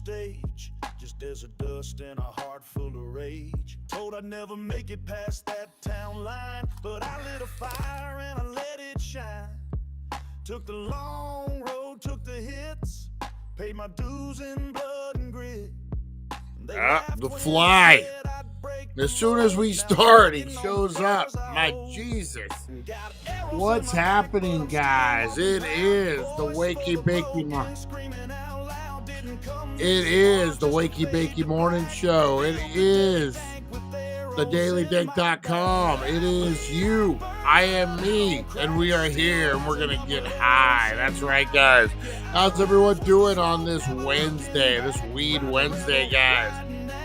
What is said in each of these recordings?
stage, just as a dust and a heart full of rage. Told I'd never make it past that town line, but I lit a fire and I let it shine. Took the long road, took the hits, paid my dues in blood and grit. The Fly. As soon as we start, he shows up. My Jesus. What's happening, guys? It is the Wakey Bakey morning. It is the Wakey Bakey morning show. It is thedailydink.com. It is you. I am me. And we are here and we're going to get high. That's right, guys. How's everyone doing on this Wednesday? This Weed Wednesday, guys.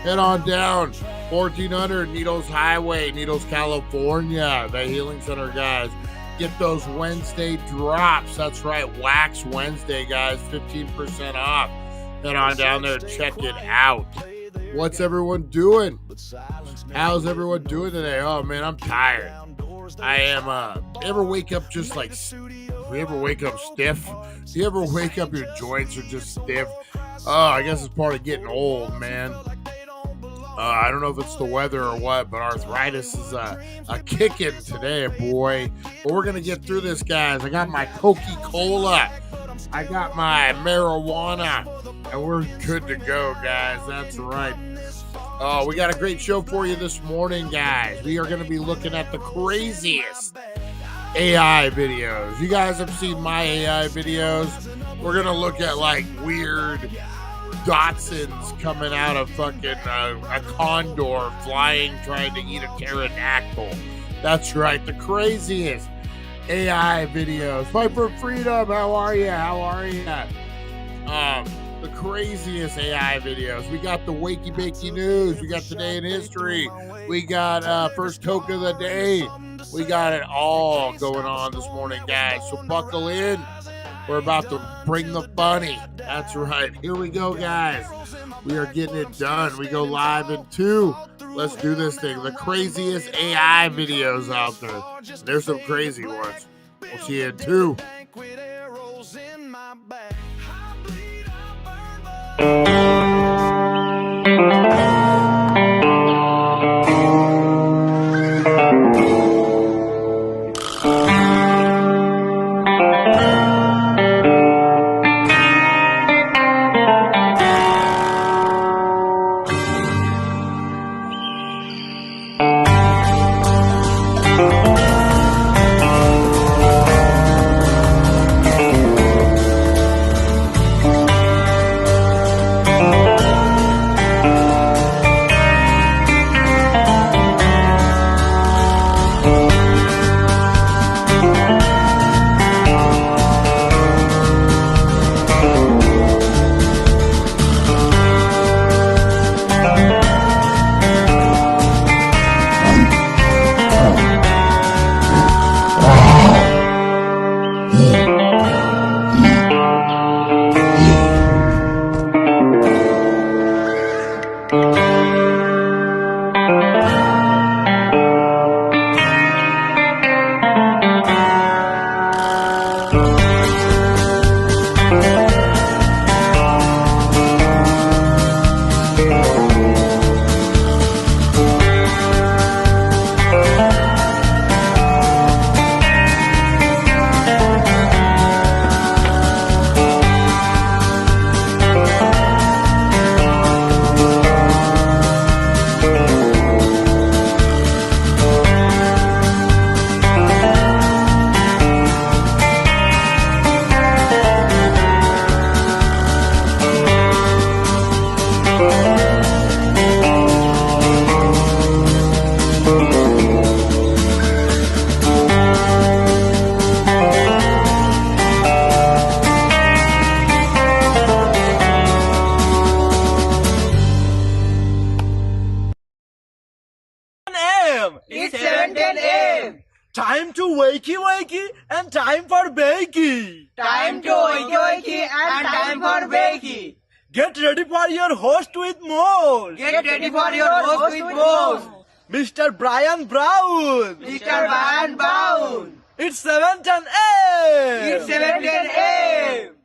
Head on down 1400 Needles Highway, Needles, California. The Healing Center, guys. Get those Wednesday drops. That's right. Wax Wednesday, guys. 15% off. Head on down there and check it out. What's everyone doing? How's everyone doing today? Oh, man, I'm tired. I am, ever wake up just like, you ever wake up stiff? Do you ever wake up your joints are just stiff? Oh, I guess it's part of getting old, man. I don't know if it's the weather or what, but arthritis is a kicking today, boy. But we're going to get through this, guys. I got my Coca-Cola. I got my marijuana. And we're good to go, guys. That's right. We got a great show for you this morning, guys. We are going to be looking at the craziest AI videos. You guys have seen my AI videos. We're going to look at, like, weird Dachshunds coming out of fucking a condor flying, trying to eat a pterodactyl. That's right, the craziest AI videos. Fight for freedom. How are you? How are you? The craziest AI videos. We got the Wakey Bakey news. We got Today in History. We got First Toke of the Day. We got it all going on this morning, guys. So buckle in. We're about to bring the bunny. That's right. Here we go, guys. We are getting it done. We go live in 2. Let's do this thing. The craziest AI videos out there. There's some crazy ones. We'll see you in 2. It's 7:10 a.m. Time to wakey wakey and time for bakey. Time to wakey wakey and time for bakey. Get ready for your host with more. Get ready for your host with more. Mr. Brian Brown. Mr. Brian Brown. It's 7:10 a.m. It's 7:10 a.m.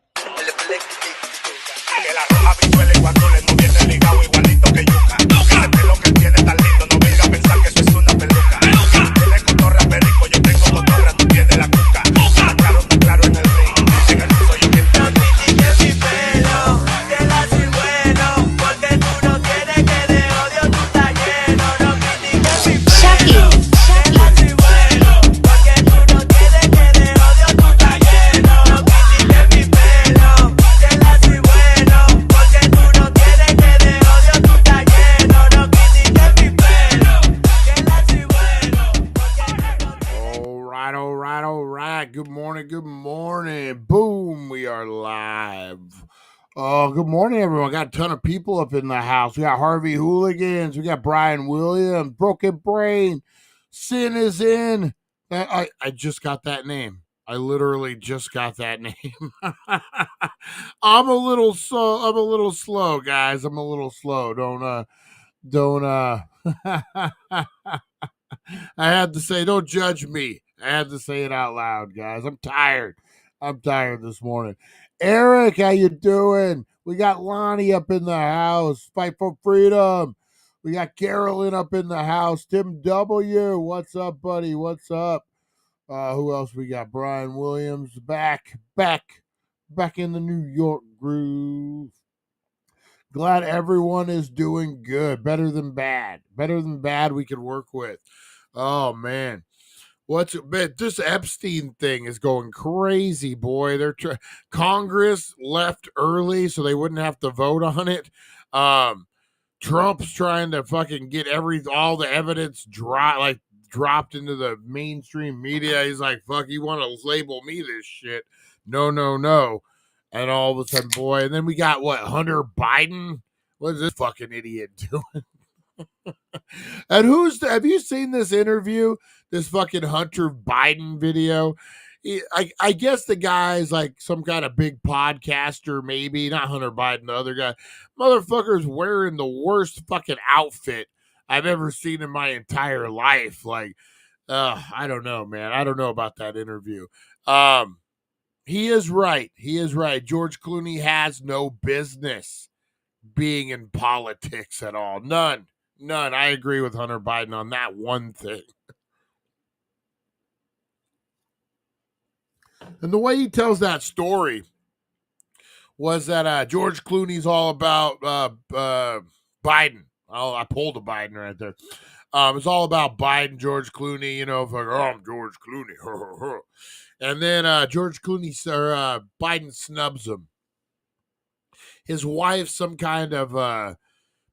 Que la roja bichuela y cuando le moviera el ligado igualito que yuca. Ese pelo que tiene tan lindo, no venga a pensar que eso es una peluca. Tiene cotorra perico, yo tengo cotorra, tú tienes la cuca. Está claro en el ring, en el piso yo quiero. No critiques mi pelo, que la soy bueno, porque tú no tienes que de odio tú estás lleno. No critiques mi pelo, que la soy bueno, porque tú no tienes que de odio tú estás lleno. No critiques mi pelo, que la soy bueno, porque tú no tienes que de odio tú estás lleno. No critiques mi pelo, que la soy bueno, porque tú no tienes. All right. Good morning. Boom, we are live. Oh, good morning, everyone. Got a ton of people up in the house. We got Harvey Hooligans. We got Brian Williams, Broken Brain. Sin is in. I just got that name. I literally just got that name. I'm a little slow, guys. I'm a little slow. Don't I had to say, don't judge me. I had to say it out loud, guys. I'm tired this morning. Eric, how you doing? We got Lonnie up in the house. Fight for freedom. We got Carolyn up in the house. Tim W. What's up, buddy? What's up? Who else we got? Brian Williams back in the New York groove. Glad everyone is doing good. Better than bad we could work with. Oh man, this Epstein thing is going crazy, boy. Congress left early so they wouldn't have to vote on it. Trump's trying to fucking get all the evidence dropped into the mainstream media. He's like, fuck, you want to label me this shit? No. And all of a sudden, boy, and then we got Hunter Biden? What is this fucking idiot doing? And have you seen this interview? This fucking Hunter Biden video? I guess the guy's like some kind of big podcaster, maybe. Not Hunter Biden, the other guy. Motherfucker's wearing the worst fucking outfit I've ever seen in my entire life. Like, I don't know, man. I don't know about that interview. He is right. George Clooney has no business being in politics at all. None. I agree with Hunter Biden on that one thing. And the way he tells that story was that George Clooney's all about Biden. I pulled a Biden right there. It's all about Biden, George Clooney, I'm George Clooney. And then George Clooney, Biden snubs him. His wife's some kind of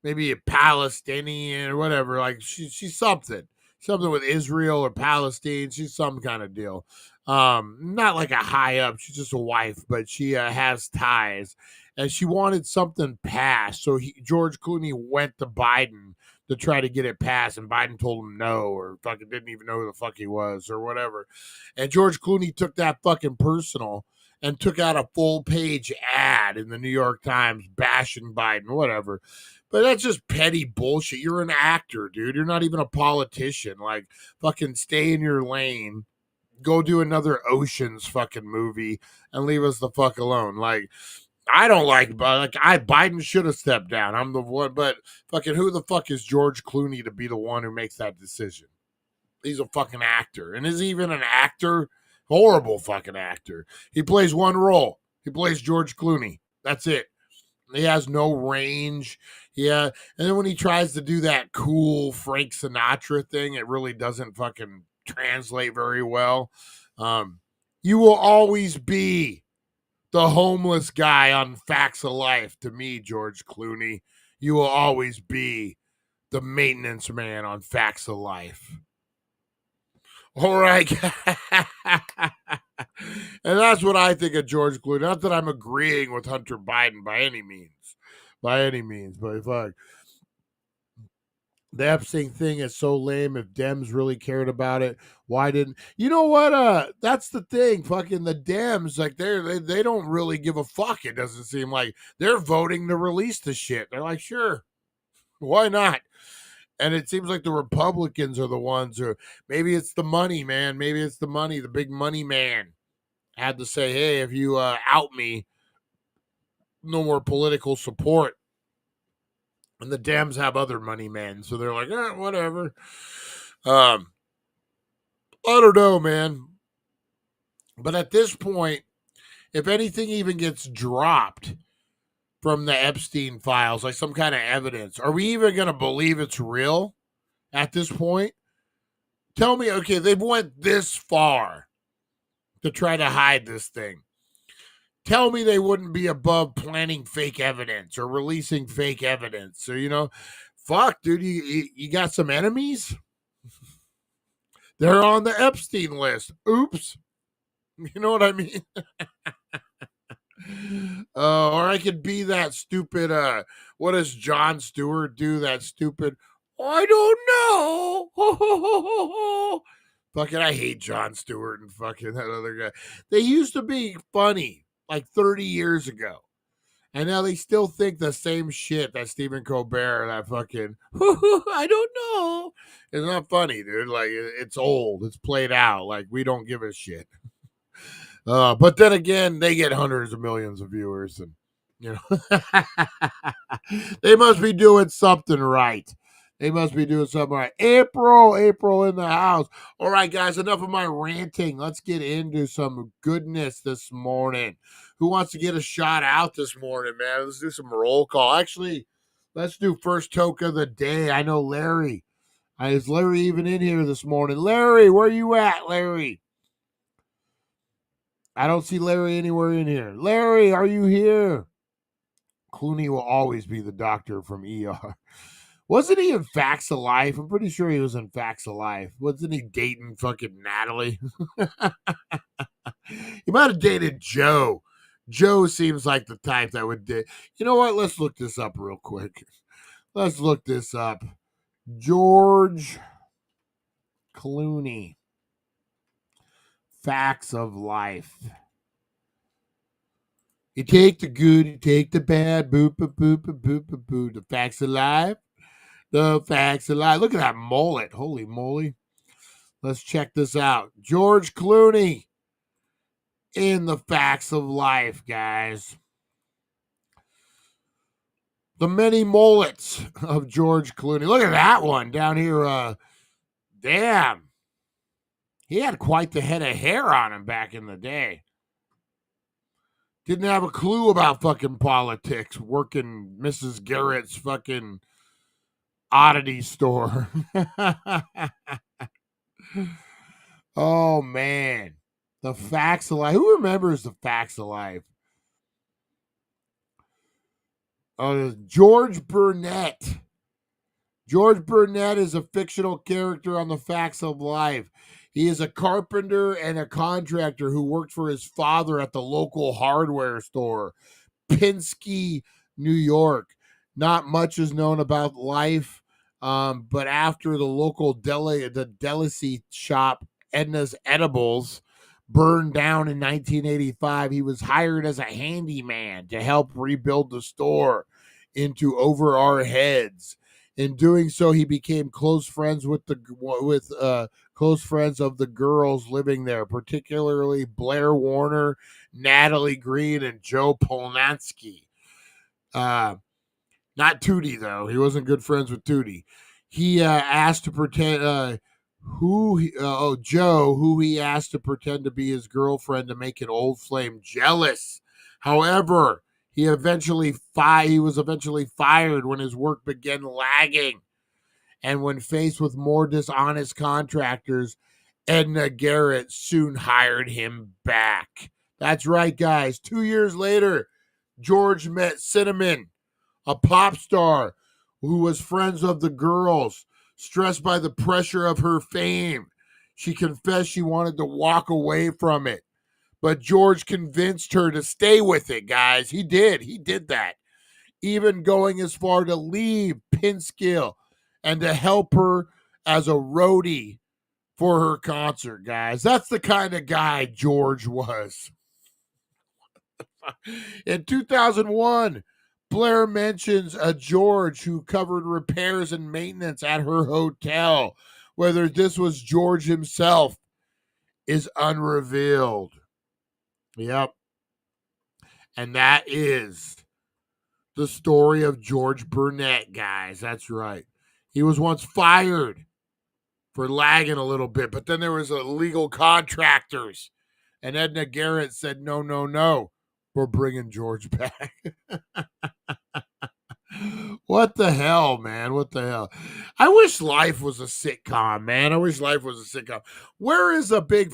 maybe a Palestinian or whatever. Like she's something with Israel or Palestine. She's some kind of deal. Not like a high up. She's just a wife, but she has ties, and she wanted something passed. So George Clooney went to Biden to try to get it passed, and Biden told him no, or fucking didn't even know who the fuck he was, or whatever. And George Clooney took that fucking personal and took out a full page ad in the New York Times bashing Biden, whatever. But that's just petty bullshit. You're an actor, dude. You're not even a politician. Like, fucking stay in your lane. Go do another Oceans fucking movie and leave us the fuck alone. Like, I don't Biden should have stepped down. I'm the one, but fucking who the fuck is George Clooney to be the one who makes that decision? He's a fucking actor. And is he even an actor? Horrible fucking actor. He plays one role. He plays George Clooney. That's it. He has no range. Yeah. And then when he tries to do that cool Frank Sinatra thing, it really doesn't fucking translate very well. You will always be the homeless guy on Facts of Life to me, George Clooney. You will always be the maintenance man on Facts of Life. All right. And that's what I think of George Clooney. Not that I'm agreeing with Hunter Biden by any means. But fuck. The Epstein thing is so lame. If Dems really cared about it, why didn't you know what? That's the thing. Fucking the Dems, like they don't really give a fuck. It doesn't seem like they're voting to release the shit. They're like, sure, why not? And it seems like the Republicans are the ones who maybe it's the money, man. Maybe it's the money. The big money man had to say, hey, if you out me, no more political support. And the Dems have other money men, so they're like, whatever. I don't know, man. But at this point, if anything even gets dropped from the Epstein files, like some kind of evidence, are we even going to believe it's real at this point? Tell me, okay, they've went this far to try to hide this thing. Tell me they wouldn't be above planting fake evidence or releasing fake evidence. So, fuck, dude, you got some enemies? They're on the Epstein list. Oops. You know what I mean? Or I could be that stupid, what does Jon Stewart do? That stupid, I don't know. Fucking, I hate Jon Stewart and fucking that other guy. They used to be funny like 30 years ago. And now they still think the same shit that Stephen Colbert, that fucking, I don't know. It's not funny, dude. Like, it's old. It's played out. Like, we don't give a shit. But then again, they get hundreds of millions of viewers. And, they must be doing something right. April in the house. All right, guys, enough of my ranting. Let's get into some goodness this morning. Who wants to get a shot out this morning, man? Let's do some roll call. Actually, let's do first toke of the day. I know Larry. Is Larry even in here this morning? Larry, where you at, Larry? I don't see Larry anywhere in here. Larry, are you here? Clooney will always be the doctor from ER. Wasn't he in Facts of Life? I'm pretty sure he was in Facts of Life. Wasn't he dating fucking Natalie? He might have dated Joe. Joe seems like the type that would date. You know what? Let's look this up real quick. Let's look this up. George Clooney. Facts of Life. You take the good, you take the bad. Boop, boop, boop, boop, boop, boop, boop. The Facts of Life. The Facts of Life. Look at that mullet. Holy moly. Let's check this out. George Clooney in The Facts of Life, guys. The many mullets of George Clooney. Look at that one down here. Damn. He had quite the head of hair on him back in the day. Didn't have a clue about fucking politics, working Mrs. Garrett's fucking oddity store. Oh, man. The Facts of Life. Who remembers The Facts of Life? George Burnett. George Burnett is a fictional character on The Facts of Life. He is a carpenter and a contractor who worked for his father at the local hardware store, Pinsky, New York. Not much is known about life, but after the local delicacy shop, Edna's Edibles, burned down in 1985, he was hired as a handyman to help rebuild the store into over our heads. In doing so, he became close friends with close friends of the girls living there, particularly Blair Warner, Natalie Green, and Joe Polnansky. Not Tootie, though. He wasn't good friends with Tootie. He asked to pretend Joe, who he asked to pretend to be his girlfriend to make an old flame jealous. However, he was eventually fired when his work began lagging. And when faced with more dishonest contractors, Edna Garrett soon hired him back. That's right, guys. 2 years later, George met Cinnamon, a pop star who was friends of the girls. Stressed by the pressure of her fame, she confessed she wanted to walk away from it. But George convinced her to stay with it, guys. He did. He did that. Even going as far to leave Pinskill and to help her as a roadie for her concert, guys. That's the kind of guy George was. In 2001, Blair mentions a George who covered repairs and maintenance at her hotel. Whether this was George himself is unrevealed. Yep. And that is the story of George Burnett, guys. That's right. He was once fired for lagging a little bit, but then there was illegal contractors. And Edna Garrett said, no, no, no. We're bringing George back. What the hell, man? What the hell? I wish life was a sitcom, man. I wish life was a sitcom. Where's the big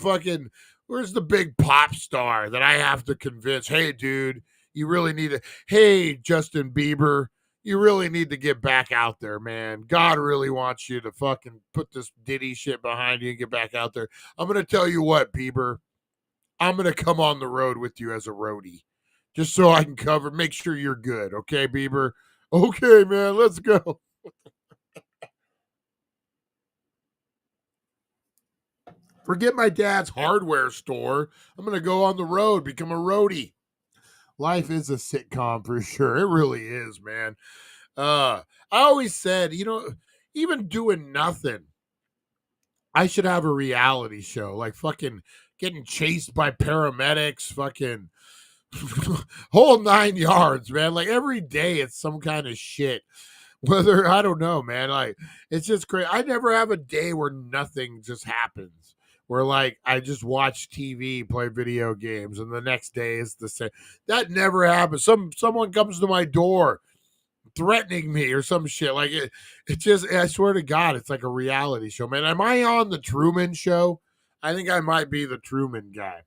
pop star that I have to convince? Hey, dude, you really need to. Hey, Justin Bieber, you really need to get back out there, man. God really wants you to fucking put this Diddy shit behind you and get back out there. I'm going to tell you what, Bieber. I'm going to come on the road with you as a roadie just so I can make sure you're good. Okay, Bieber? Okay, man, let's go. Forget my dad's hardware store. I'm going to go on the road, become a roadie. Life is a sitcom for sure. It really is, man. I always said, even doing nothing, I should have a reality show, like fucking getting chased by paramedics, fucking whole 9 yards, man. Like every day it's some kind of shit. Whether, I don't know, man. Like it's just crazy. I never have a day where nothing just happens. Where like I just watch TV, play video games, and the next day is the same. That never happens. Someone comes to my door threatening me or some shit. Like it just, I swear to God, it's like a reality show, man. Am I on the Truman Show? I think I might be the Truman guy.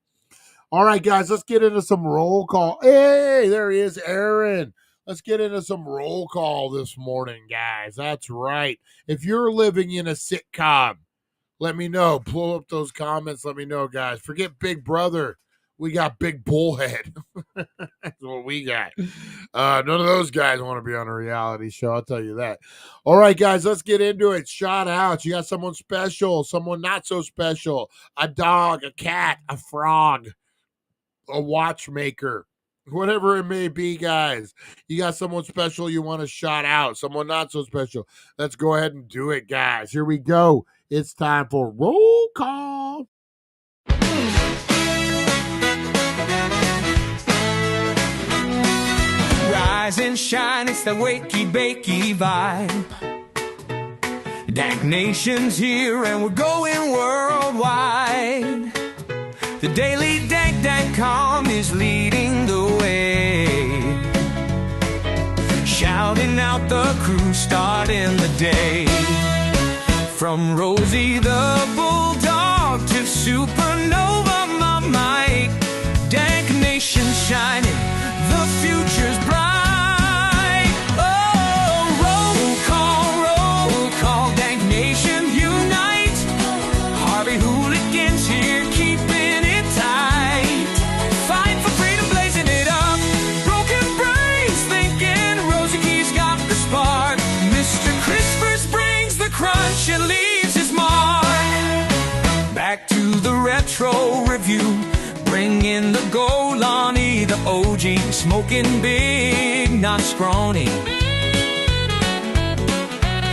All right, guys, let's get into some roll call. Hey, there he is, Aaron. Let's get into some roll call this morning, guys. That's right. If you're living in a sitcom, let me know. Pull up those comments. Let me know, guys. Forget Big Brother. We got Big Bullhead. That's what we got. None of those guys want to be on a reality show. I'll tell you that. All right, guys, let's get into it. Shout out. You got someone special, someone not so special, a dog, a cat, a frog, a watchmaker, whatever it may be, guys. You got someone special you want to shout out, someone not so special. Let's go ahead and do it, guys. Here we go. It's time for roll call. Rise and shine, it's the Wakey Bakey vibe. Dank Nation's here and we're going worldwide. The daily dank.com is leading the way. Shouting out the crew, starting the day. From Rosie the Bulldog to Supernova, my Mike. Dank Nation shining, the future's bright. Oh, roll call, Dank Nation unite. Harvey hooligans here keeping it tight. Fight for freedom, blazing it up. Broken brains thinking Rosie Key's got the spark. Mr. Crispers brings the crunch and leaves his mark. Back to the retro review. Bring in the Golani, the OG, smoking big, not scrawny.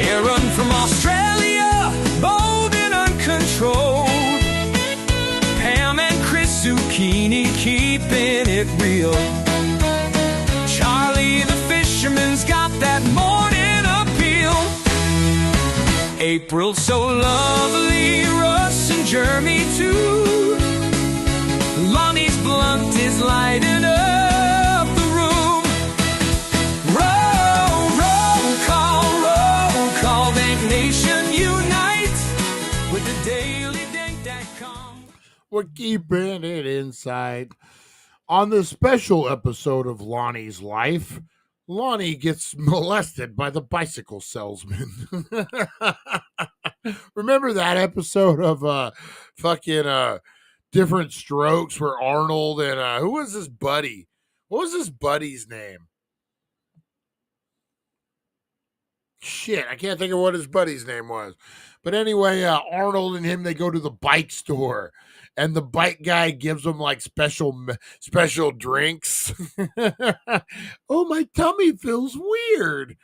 Aaron from Australia, bold and uncontrolled. Pam and Chris Zucchini, keeping it real. Charlie the fisherman's got that morning appeal. April so lovely, Russ and Jeremy too. Lonnie's blunt is lighting up the room. Roll call, Dank Nation unite with the daily dank.com. We're keeping it inside. On this special episode of Lonnie's Life, Lonnie gets molested by the bicycle salesman. Remember that episode of Different Strokes where Arnold and who was his buddy? What was his buddy's name? Shit, I can't think of what his buddy's name was. But anyway, Arnold and him, they go to the bike store. And the bike guy gives them like special drinks. Oh, my tummy feels weird.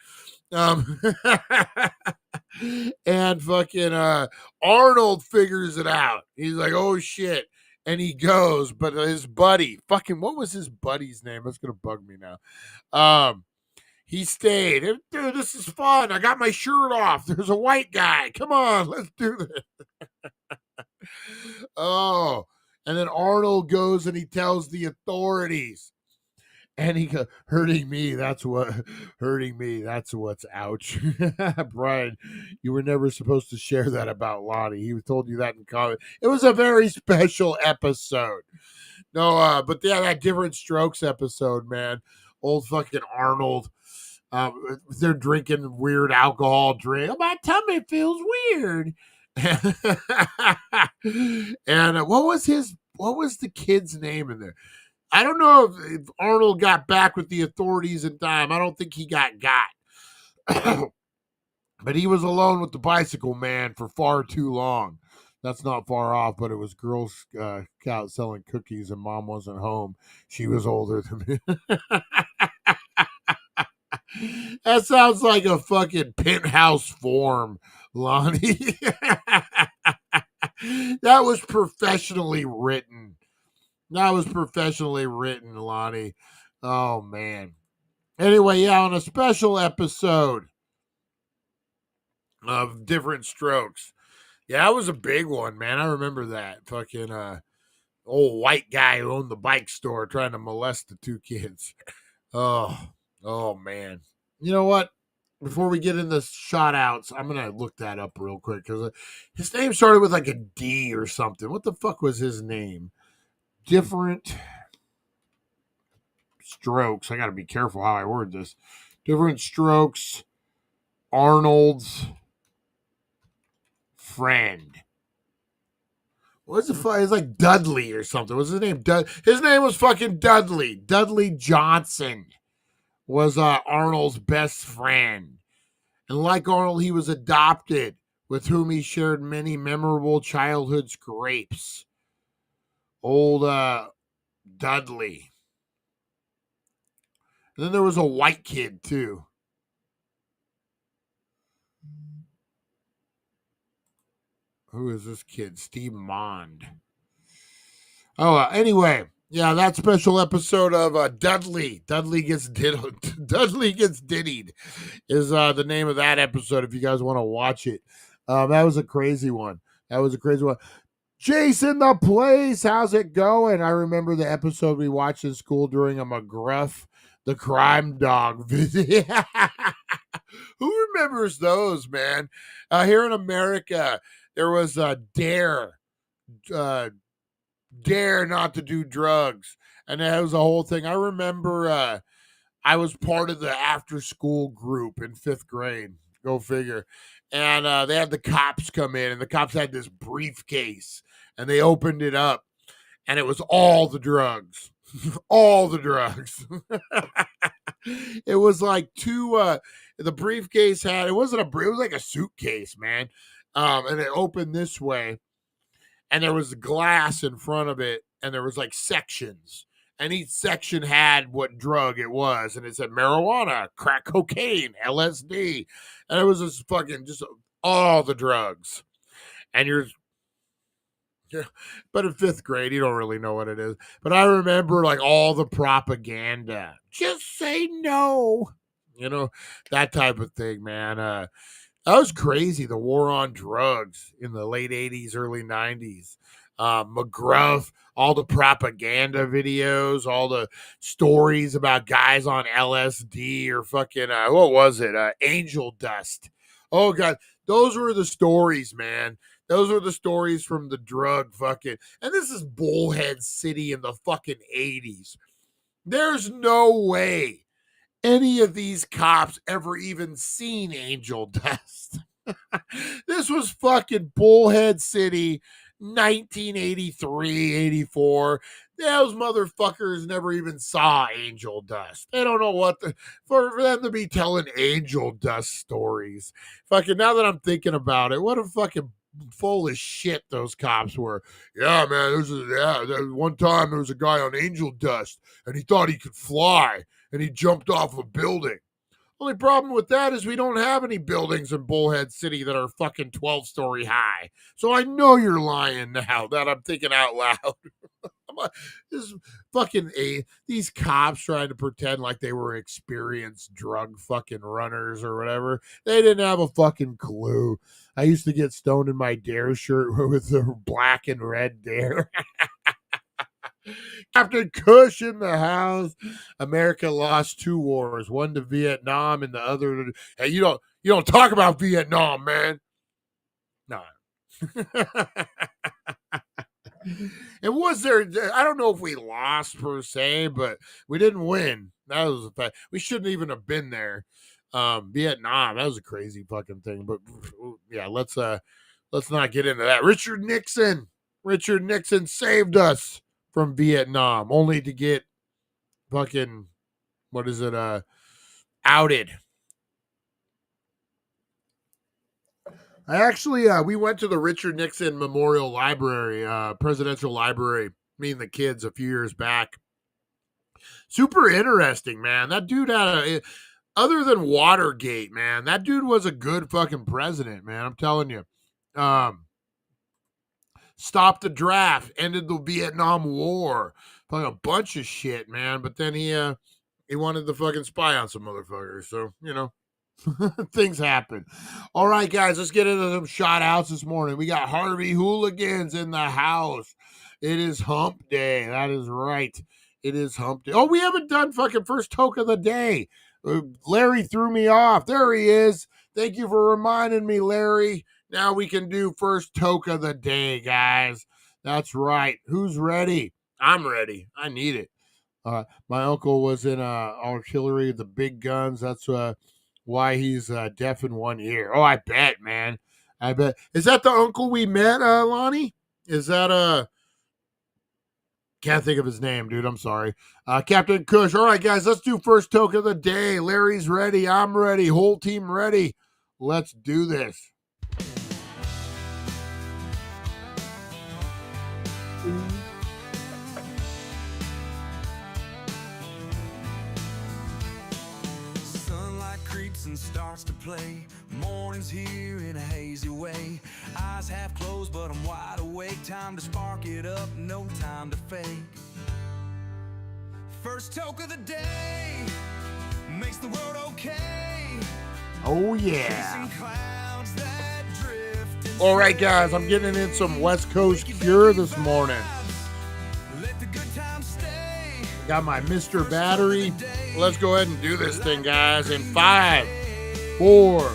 And fucking Arnold figures it out. He's like, oh shit. And he goes, but his buddy, fucking, what was his buddy's name? That's gonna bug me now. He stayed. Dude, this is fun. I got my shirt off. There's a white guy. Come on, let's do this. Oh, and then Arnold goes and he tells the authorities. And he goes, hurting me, that's what's ouch. Brian, you were never supposed to share that about Lonnie. He told you that in comment. It was a very special episode. No, but yeah, that Different Strokes episode, man. Old fucking Arnold. They're drinking weird alcohol drink. My tummy feels weird. And what was the kid's name in there? I don't know if Arnold got back with the authorities in time. I don't think he got. But he was alone with the bicycle man for far too long. That's not far off, but it was Girl Scout selling cookies and mom wasn't home. She was older than me. That sounds like a fucking Penthouse form, Lonnie. That was professionally written. Lonnie. Oh, man. Anyway, yeah, on a special episode of Different Strokes. Yeah, that was a big one, man. I remember that. Fucking old white guy who owned the bike store trying to molest the two kids. Oh, man. You know what? Before we get into shout outs, I'm going to look that up real quick because his name started with like a D or something. What the fuck was his name? Different Strokes. I got to be careful how I word this. Different Strokes. Arnold's friend. What's the fuck? It's like Dudley or something. What's his name? His name was fucking Dudley. Dudley Johnson was Arnold's best friend. And like Arnold, he was adopted, with whom he shared many memorable childhood scrapes. Old Dudley. And then there was a white kid, too. Who is this kid? Steve Mond. Oh, anyway. Yeah, that special episode of Dudley. Dudley gets dittied is the name of that episode if you guys want to watch it. That was a crazy one. Jason the Place, how's it going? I remember the episode we watched in school during a McGruff, the crime dog visit. Who remembers those, man? Here in America, there was Dare not to do drugs. And that was a whole thing. I remember I was part of the after school group in 5th grade. Go figure. And they had the cops come in, and the cops had this briefcase, and they opened it up, and it was all the drugs. All the drugs. It was like the briefcase it was like a suitcase, man. And it opened this way, and there was glass in front of it, and there was like sections, and each section had what drug it was, and it said marijuana, crack cocaine, LSD, and it was just all the drugs. And but in 5th grade, you don't really know what it is. But I remember like all the propaganda. Just say no. That type of thing, man. That was crazy. The war on drugs in the late 80s, early 90s. McGruff, all the propaganda videos, all the stories about guys on LSD or fucking, what was it? Angel dust. Oh, God. Those were the stories, man. Those were the stories from the drug fucking. And this is Bullhead City in the fucking 80s. There's no way any of these cops ever even seen angel dust. This was fucking Bullhead City, 1983, 84. Those motherfuckers never even saw angel dust. They don't know what for them to be telling angel dust stories. Fucking now that I'm thinking about it, what a fucking full of shit those cops were. Yeah, man, one time there was a guy on angel dust and he thought he could fly and he jumped off a building. Only problem with that is we don't have any buildings in Bullhead City that are fucking 12-story high. So I know you're lying now that I'm thinking out loud. This fucking these cops trying to pretend like they were experienced drug fucking runners or whatever. They didn't have a fucking clue. I used to get stoned in my Dare shirt with the black and red Dare. Captain Kush in the house. America lost 2 wars, one to Vietnam and the other to, hey, you don't talk about Vietnam, man. No. And was there, I don't know if we lost per se, but we didn't win. That was a fact. We shouldn't even have been there. Vietnam, that was a crazy fucking thing. But yeah, let's not get into that. Richard Nixon saved us from Vietnam, only to get fucking, what is it, outed. I actually, we went to the Richard Nixon Memorial Library, Presidential Library, me and the kids a few years back. Super interesting, man. That dude had other than Watergate, man, that dude was a good fucking president, man. I'm telling you. Stopped the draft, ended the Vietnam War, fucking a bunch of shit, man. But then he wanted to fucking spy on some motherfuckers. So, you know, things happen. All right, guys, let's get into some shout outs this morning. We got Harvey Hooligans in the house. It is hump day. That is right. It is hump day. Oh, we haven't done fucking first toke of the day. Larry threw me off. There he is. Thank you for reminding me, Larry. Now we can do first toke of the day, guys. That's right. Who's ready? I'm ready. I need it. My uncle was in artillery, the big guns. That's why he's deaf in one ear. Oh, I bet, man. I bet. Is that the uncle we met, Lonnie? Is that can't think of his name, dude. I'm sorry. Captain Kush. All right, guys, let's do first toke of the day. Larry's ready. I'm ready. Whole team ready. Let's do this. Sunlight creeps and starts to play. Morning's here in a hazy way. Eyes half closed, but I'm wide awake. Time to spark it up, no time to fake. First toke of the day makes the world okay. Oh, yeah. All right, guys, I'm getting in some West Coast Cure this morning. Got my Mr. Battery. Let's go ahead and do this thing, guys. In 5, 4,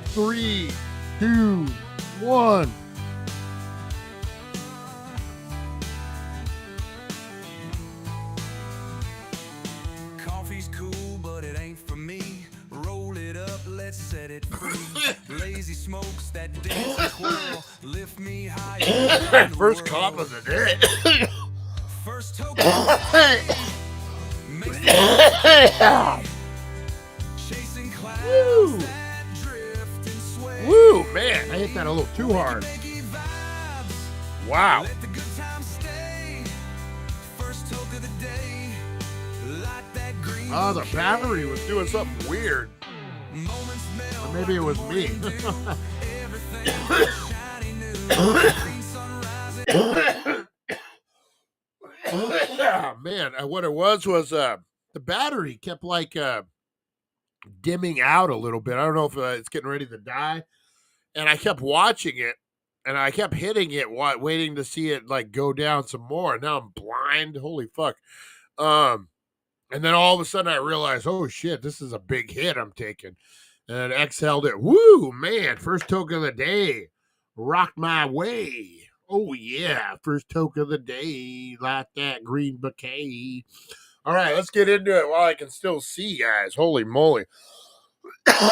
3, 2, 1. Coffee's cool, but it ain't for me. Roll it up, let's set it free. Lazy smokes that dance and twirl. Lift me higher. First cop of the day. First token makes the chasing clouds that drift and sway. Woo, man, I hit that a little too hard. Wow. Let the good times stay. First toke of the day. Light that green. Oh, the battery was doing something weird. Or maybe it was me. Man, what it was the battery kept like dimming out a little bit. I don't know if it's getting ready to die. And I kept watching it, and I kept hitting it, waiting to see it like go down some more. Now I'm blind. Holy fuck. And then all of a sudden I realized, oh shit, this is a big hit I'm taking. And exhaled it. Woo, man, first toke of the day. Rocked my way. Oh, yeah, first toke of the day. Like that green bouquet. All right, let's get into it while I can still see, guys. Holy moly. All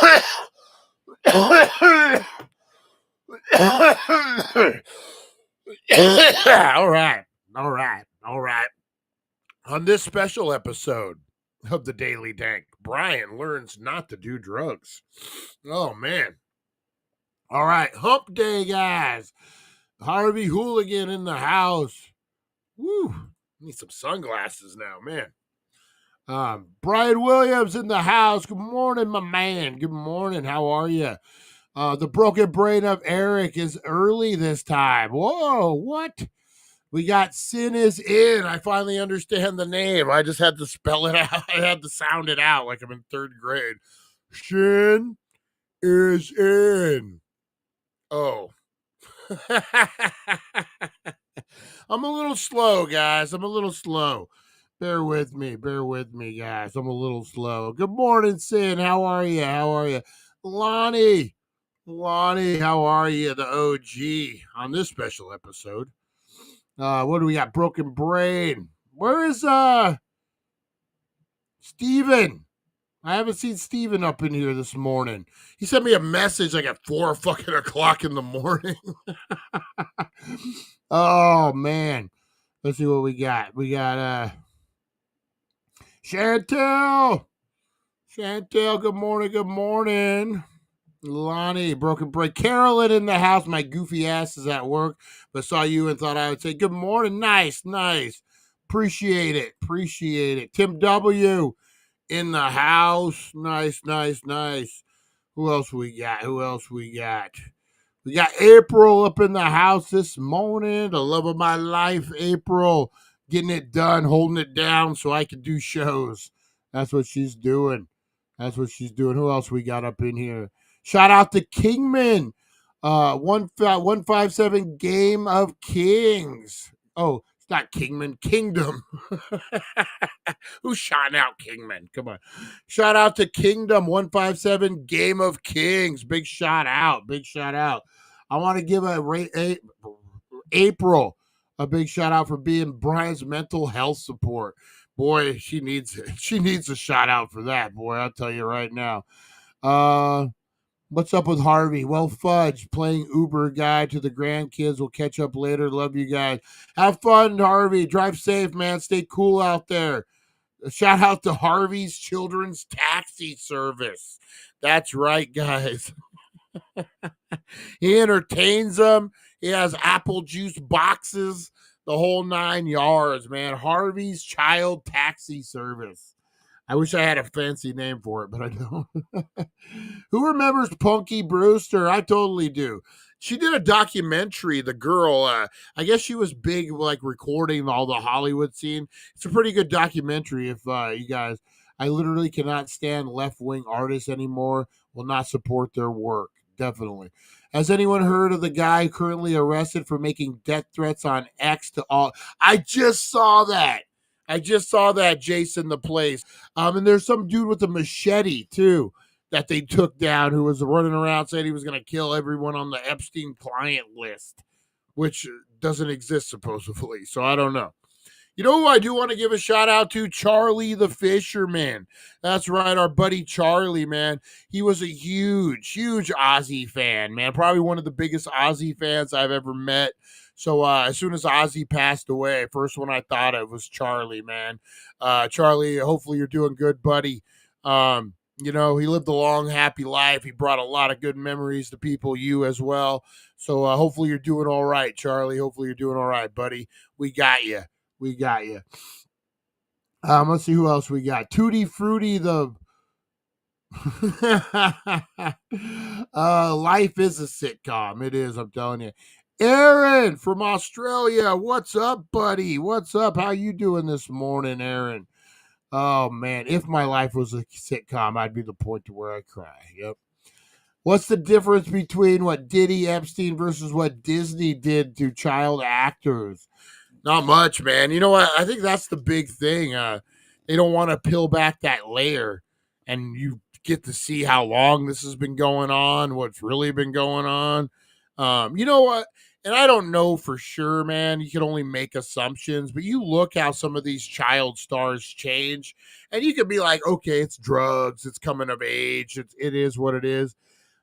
right. On this special episode of the Daily Dank, Brian learns not to do drugs. Oh, man. All right, hump day, guys. Harvey Hooligan in the house. Woo. Need some sunglasses now, man. Brian Williams in the house. Good morning, my man. Good morning. How are you? The broken brain of Eric is early this time. Whoa, what? We got Sin is in. I finally understand the name. I just had to spell it out. I had to sound it out like I'm in third grade. Sin is in. Oh. I'm a little slow, guys. I'm a little slow. Bear with me, guys. I'm a little slow. Good morning, Sin. How are you? Lonnie, how are you? The OG on this special episode. What do we got? Broken Brain. Where is Steven? I haven't seen Steven up in here this morning. He sent me a message like at 4 fucking o'clock in the morning. Oh man. Let's see what we got. We got Chantel, good morning. Lonnie, Broken Break. Carolyn in the house. My goofy ass is at work, but saw you and thought I would say good morning. Nice. Appreciate it. Tim W in the house. Nice. Who else we got? We got April up in the house this morning. The love of my life, April. Getting it done, holding it down so I can do shows. That's what she's doing. Who else we got up in here? Shout out to Kingman. 157 Game of Kings. Oh, it's not Kingman, Kingdom. Who's shouting out Kingman? Come on. Shout out to Kingdom 157 Game of Kings. Big shout out. I want to give April a big shout out for being Brian's mental health support. Boy, she needs it. She needs a shout out for that, boy. I'll tell you right now. What's up with Harvey? Well, fudge, playing Uber guy to the grandkids. We'll catch up later. Love you guys. Have fun, Harvey. Drive safe, man. Stay cool out there. A shout out to Harvey's Children's Taxi Service. That's right, guys. He entertains them. He has apple juice boxes, the whole 9 yards, man. Harvey's Child Taxi Service. I wish I had a fancy name for it, but I don't. Who remembers Punky Brewster? I totally do. She did a documentary, the girl. I guess she was big, like recording all the Hollywood scene. It's a pretty good documentary if you guys. I literally cannot stand left-wing artists anymore. Will not support their work. Definitely. Has anyone heard of the guy currently arrested for making death threats on X to all? I just saw that. Jason the Place. And there's some dude with a machete, too, that they took down who was running around saying he was going to kill everyone on the Epstein client list, which doesn't exist, supposedly. So I don't know. You know who I do want to give a shout out to? Charlie the Fisherman. That's right, our buddy Charlie, man. He was a huge Ozzy fan, man. Probably one of the biggest Ozzy fans I've ever met. So as soon as Ozzy passed away, first one I thought of was Charlie, man. Charlie, hopefully you're doing good, buddy. You know, he lived a long, happy life. He brought a lot of good memories to people, you as well. So hopefully you're doing all right, Charlie. Hopefully you're doing all right, buddy. We got you. Let's see who else we got. Tutti Frutti, the life is a sitcom. It is, I'm telling you. Aaron from Australia. What's up, buddy? What's up? How you doing this morning, Aaron? Oh, man. If my life was a sitcom, I'd be the point to where I cry. Yep. What's the difference between what Diddy Epstein versus what Disney did to child actors? Not much, man. You know what? I think that's the big thing. They don't want to peel back that layer, and you get to see how long this has been going on, what's really been going on. You know what? And I don't know for sure, man. You can only make assumptions, but you look how some of these child stars change, and you can be like, okay, it's drugs, it's coming of age, it is what it is.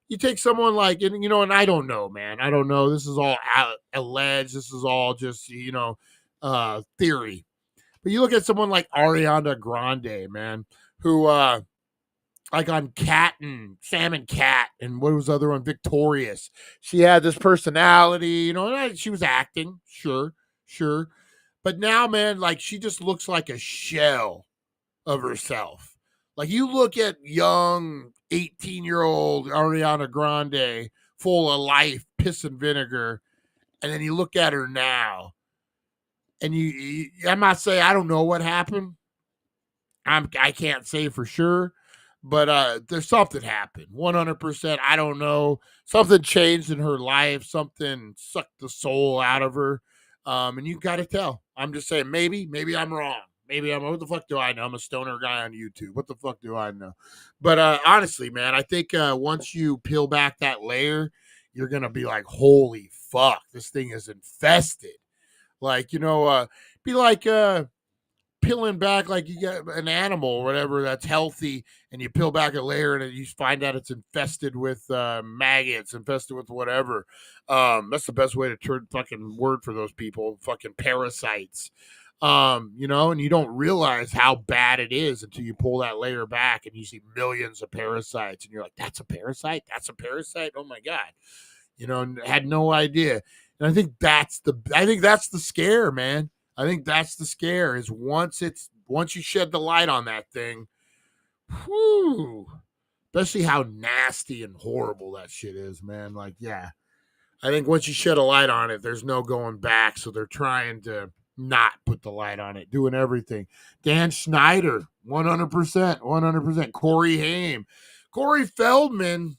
You take someone like, and I don't know, man. I don't know. This is all alleged. This is all just, theory. But you look at someone like Ariana Grande, man, who, like on Cat and Sam and Cat, and what was the other one? Victorious. She had this personality, she was acting, sure. But now, man, like she just looks like a shell of herself. Like, you look at young 18-year-old Ariana Grande, full of life, piss and vinegar, and then you look at her now, and I might say, I don't know what happened. I can't say for sure, but there's something happened. 100%. I don't know. Something changed in her life. Something sucked the soul out of her. And you got to tell. I'm just saying, maybe I'm wrong. What the fuck do I know? I'm a stoner guy on YouTube. What the fuck do I know? But honestly, man, I think once you peel back that layer, you're going to be like, holy fuck, this thing is infested. Like, be like, peeling back, like you get an animal or whatever that's healthy, and you peel back a layer and you find out it's infested with maggots, infested with whatever. That's the best way to turn fucking word for those people, fucking parasites. And you don't realize how bad it is until you pull that layer back and you see millions of parasites, and you're like, that's a parasite? That's a parasite? Oh my God. And had no idea. And I think that's the scare, man. I think that's the scare, is once you shed the light on that thing, whew, especially how nasty and horrible that shit is, man. Like, yeah, I think once you shed a light on it, there's no going back. So they're trying to not put the light on it, doing everything. Dan Schneider, 100%. Corey Haim, Corey Feldman.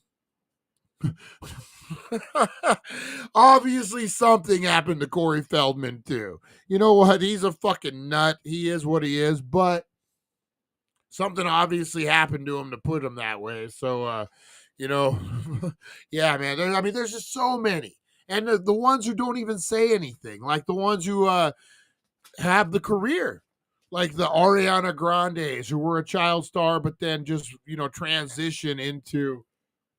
Obviously something happened to Corey Feldman too. You know what? He's a fucking nut. He is what he is, but something obviously happened to him to put him that way. So, yeah, man. There's just so many. And the ones who don't even say anything, like the ones who have the career, like the Ariana Grandes, who were a child star, but then just, transition into...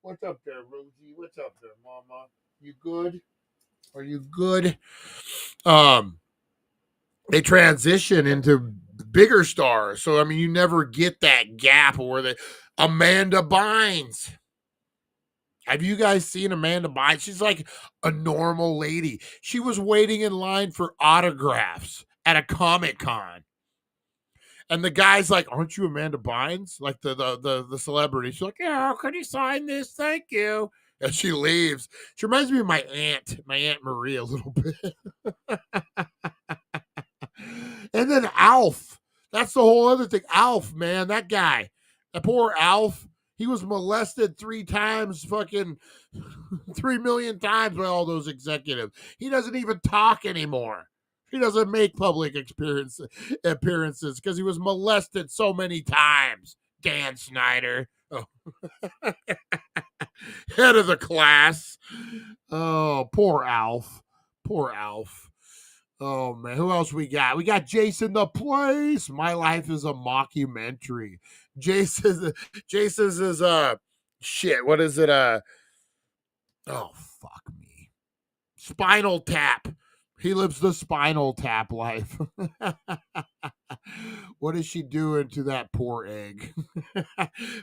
What's up there, Rosie? What's up there, Mama? You good? Are you good? They transition into bigger stars. So, you never get that gap where Amanda Bynes. Have you guys seen Amanda Bynes? She's like a normal lady. She was waiting in line for autographs at a Comic-Con. And the guy's like, aren't you Amanda Bynes? Like the celebrity. She's like, yeah, can you sign this? Thank you. And she leaves. She reminds me of my Aunt Marie a little bit. And then Alf. That's the whole other thing. Alf, man, that guy. That poor Alf. He was molested 3 times, fucking 3 million times by all those executives. He doesn't even talk anymore. He doesn't make public appearances because he was molested so many times. Dan Schneider. Oh. Head of the class. Oh, poor Alf. Oh, man. Who else we got? We got Jason the Place. My Life is a Mockumentary. Jason's is, shit. What is it? Oh, fuck me. Spinal Tap. He lives the Spinal Tap life. What is she doing to that poor egg?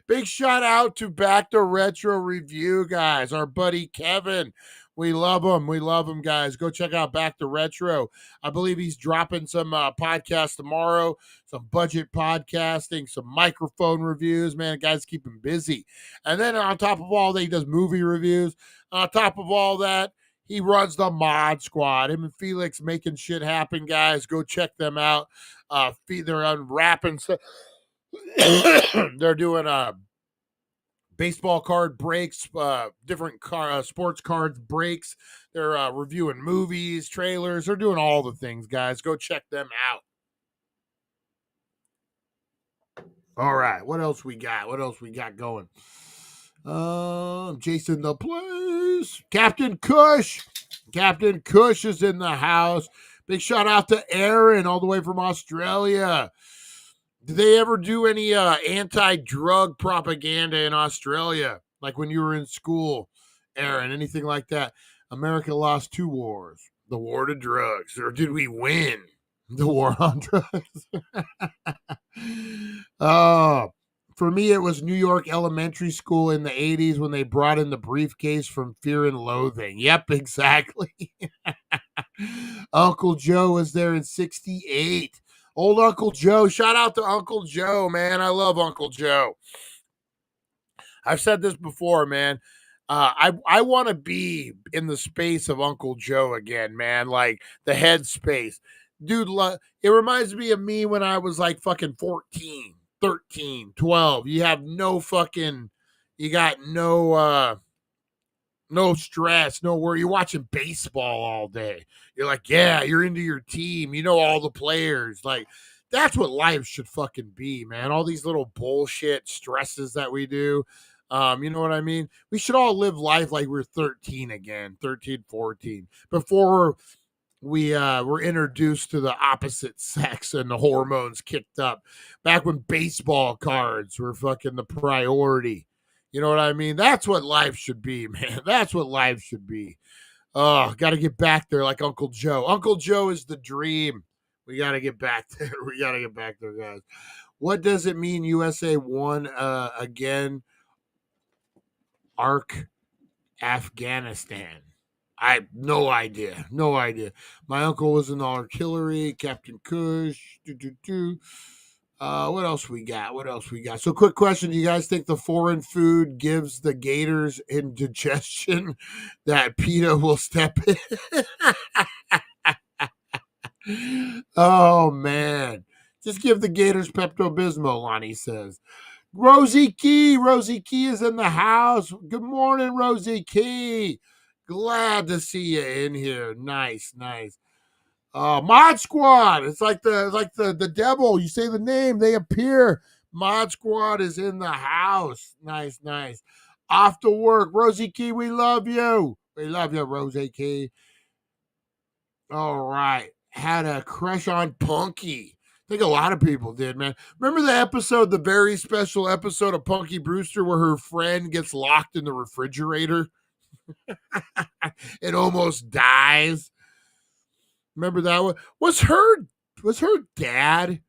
Big shout out to Back to Retro Review, guys. Our buddy Kevin. We love him, guys. Go check out Back to Retro. I believe he's dropping some podcasts tomorrow, some budget podcasting, some microphone reviews. Man, guys, keep him busy. And then on top of all that, he does movie reviews. On top of all that, he runs the Mod Squad. Him and Felix making shit happen, guys. Go check them out. They're unwrapping stuff. They're doing baseball card breaks, different sports cards breaks. They're reviewing movies, trailers. They're doing all the things, guys. Go check them out. All right. What else we got going? Jason the Place. Captain Kush is in the house. Big shout out to Aaron all the way from Australia. Did they ever do any anti-drug propaganda in Australia? Like when you were in school, Aaron, anything like that? America lost 2 wars. The war to drugs. Or did we win the war on drugs? For me, it was New York elementary school in the 80s when they brought in the briefcase from Fear and Loathing. Yep, exactly. Uncle Joe was there in 68. Old Uncle Joe. Shout out to Uncle Joe, man. I love Uncle Joe. I've said this before, man. I want to be in the space of Uncle Joe again, man. Like the head space. Dude, it reminds me of me when I was like fucking 14, 13, 12. You have no fucking, you got no stress, no worry. You're watching baseball all day. You're like, yeah, you're into your team. You know all the players. Like, that's what life should fucking be, man. All these little bullshit stresses that we do. You know what I mean? We should all live life like we're 13 again, 13, 14, before we were introduced to the opposite sex and the hormones kicked up. Back when baseball cards were fucking the priority. You know what I mean? That's what life should be, man. That's what life should be. Oh, got to get back there like Uncle Joe. Uncle Joe is the dream. We got to get back there. We got to get back there, guys. What does it mean USA won again? Ark Afghanistan. I have no idea. No idea. My uncle was in the artillery, Captain Kush. What else we got? What else we got? So, quick question. Do you guys think the foreign food gives the gators indigestion that PETA will step in? Oh, man. Just give the gators Pepto-Bismol, Lonnie says. Rosie Key is in the house. Good morning, Rosie Key. Glad to see you in here. Nice. Mod Squad. It's like the devil. You say the name, they appear. Mod Squad is in the house. Nice. Off to work. Rosie Key, we love you. We love you, Rosie Key. All right. Had a crush on Punky. I think a lot of people did, man. Remember the very special episode of Punky Brewster where her friend gets locked in the refrigerator? It almost dies. Remember that one? Was her dad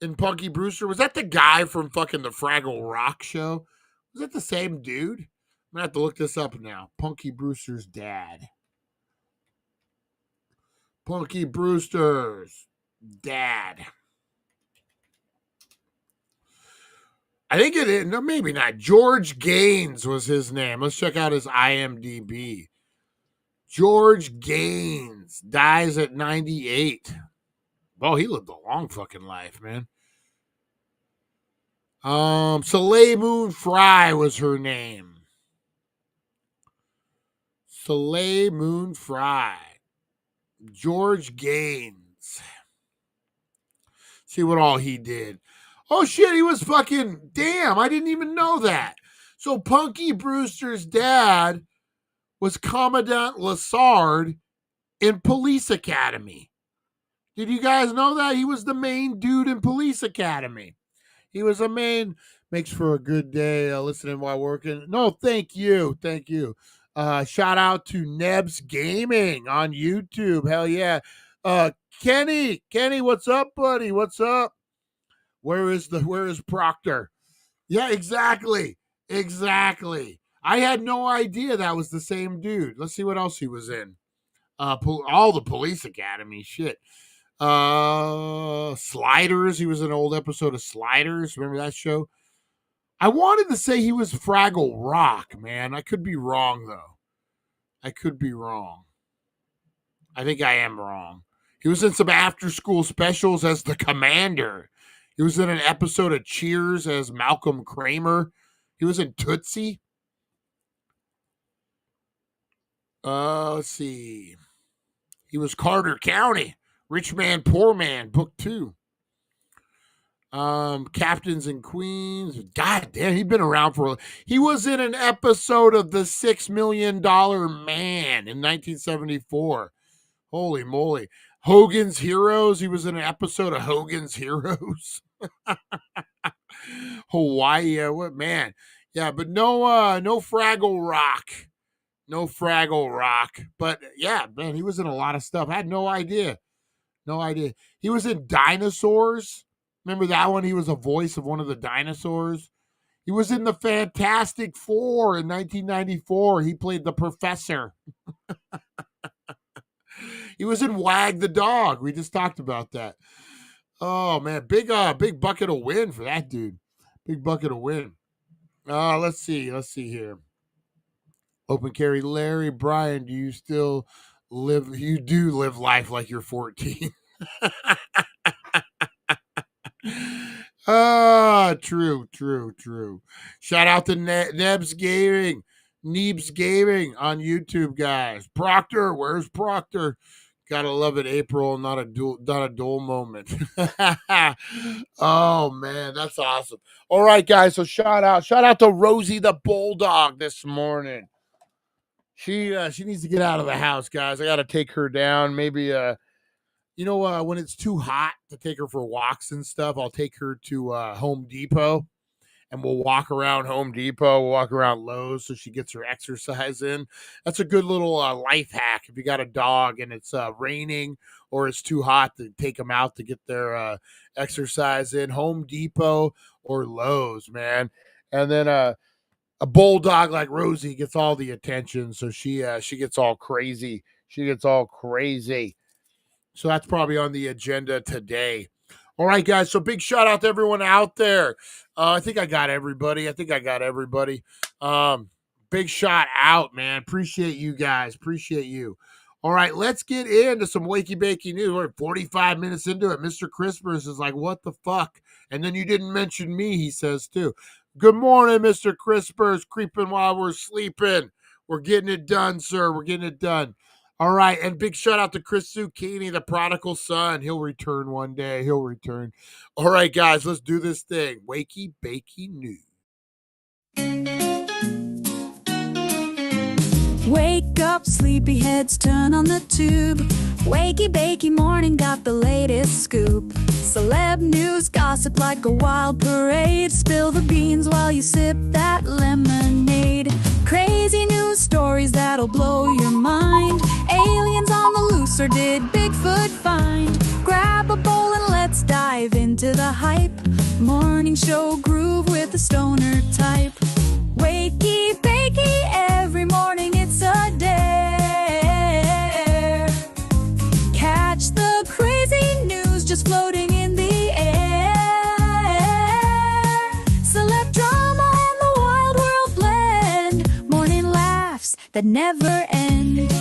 in Punky Brewster? Was that the guy from fucking the Fraggle Rock show? Was that the same dude? I'm gonna have to look this up now. Punky Brewster's dad. Punky Brewster's dad. I think it is. No, maybe not. George Gaines was his name. Let's check out his IMDb. George Gaines dies at 98. Oh, he lived a long fucking life, man. Soleil Moon Frye was her name. Soleil Moon Frye. George Gaines. See what all he did. Oh shit, he was fucking, damn, I didn't even know that. So Punky Brewster's dad was Commandant Lassard in Police Academy. Did you guys know that? He was the main dude in Police Academy. He was a main, makes for a good day listening while working. No, thank you. Shout out to Nebs Gaming on YouTube. Hell yeah. Kenny, what's up, buddy? What's up? Where is Proctor? Yeah, exactly. I had no idea that was the same dude. Let's see what else he was in. All the Police Academy shit. Sliders. He was in an old episode of Sliders. Remember that show? I wanted to say he was Fraggle Rock, man. I could be wrong, though. I think I am wrong. He was in some after-school specials as the Commander. He was in an episode of Cheers as Malcolm Kramer. He was in Tootsie. Let's see. He was Carter County. Rich Man, Poor Man, Book 2. Captains and Queens. God damn, he'd been around for. He was in an episode of The $6 Million Man in 1974. Holy moly. Hogan's Heroes. He was in an episode of Hogan's Heroes. Hawaii. What man? Yeah, but no Fraggle Rock. No Fraggle Rock. But yeah, man, he was in a lot of stuff. I had no idea. He was in Dinosaurs. Remember that one? He was a voice of one of the dinosaurs. He was in the Fantastic Four in 1994. He played the professor. He was in Wag the Dog. We just talked about that. Oh man, big bucket of win for that dude. Big bucket of win. Let's see here. Open carry Larry Brian, do you still live? You do live life like you're 14. True. Shout out to Nebs Gaming, Neebs Gaming on YouTube, guys. Proctor, where's Proctor? Gotta love it, April. Not a dull moment. Oh man, that's awesome. All right, guys. So shout out to Rosie the Bulldog this morning. She needs to get out of the house, guys. I gotta take her down. Maybe when it's too hot to take her for walks and stuff, I'll take her to Home Depot and we'll walk around Home Depot. We'll walk around Lowe's so she gets her exercise in. That's a good little life hack if you got a dog and it's raining or it's too hot to take them out to get their exercise in. Home Depot or Lowe's, man. And then a bulldog like Rosie gets all the attention, so she gets all crazy. So that's probably on the agenda today. All right, guys. So big shout out to everyone out there. I think I got everybody. Big shout out, man. Appreciate you guys. Appreciate you. All right, let's get into some Wakey Bakey news. We're 45 minutes into it. Mr. Crispers is like, what the fuck? And then you didn't mention me, he says, too. Good morning, Mr. Crispers. Creeping while we're sleeping. We're getting it done, sir. We're getting it done. All right, and big shout out to Chris Zucchini, the prodigal son. He'll return one day. He'll return. All right, guys, let's do this thing. Wakey Bakey News. Wake up, sleepyheads, turn on the tube. Wakey Bakey morning got the latest scoop. Celeb news, gossip like a wild parade. Spill the beans while you sip that lemonade. Crazy news stories that'll blow your mind. Aliens on the loose, or did Bigfoot find? Grab a bowl and let's dive into the hype. Morning show groove with the stoner type. Wakey Bakey, every morning it's a dare. Catch the crazy news just floating in the air. Celeb drama and the wild world blend. Morning laughs that never end.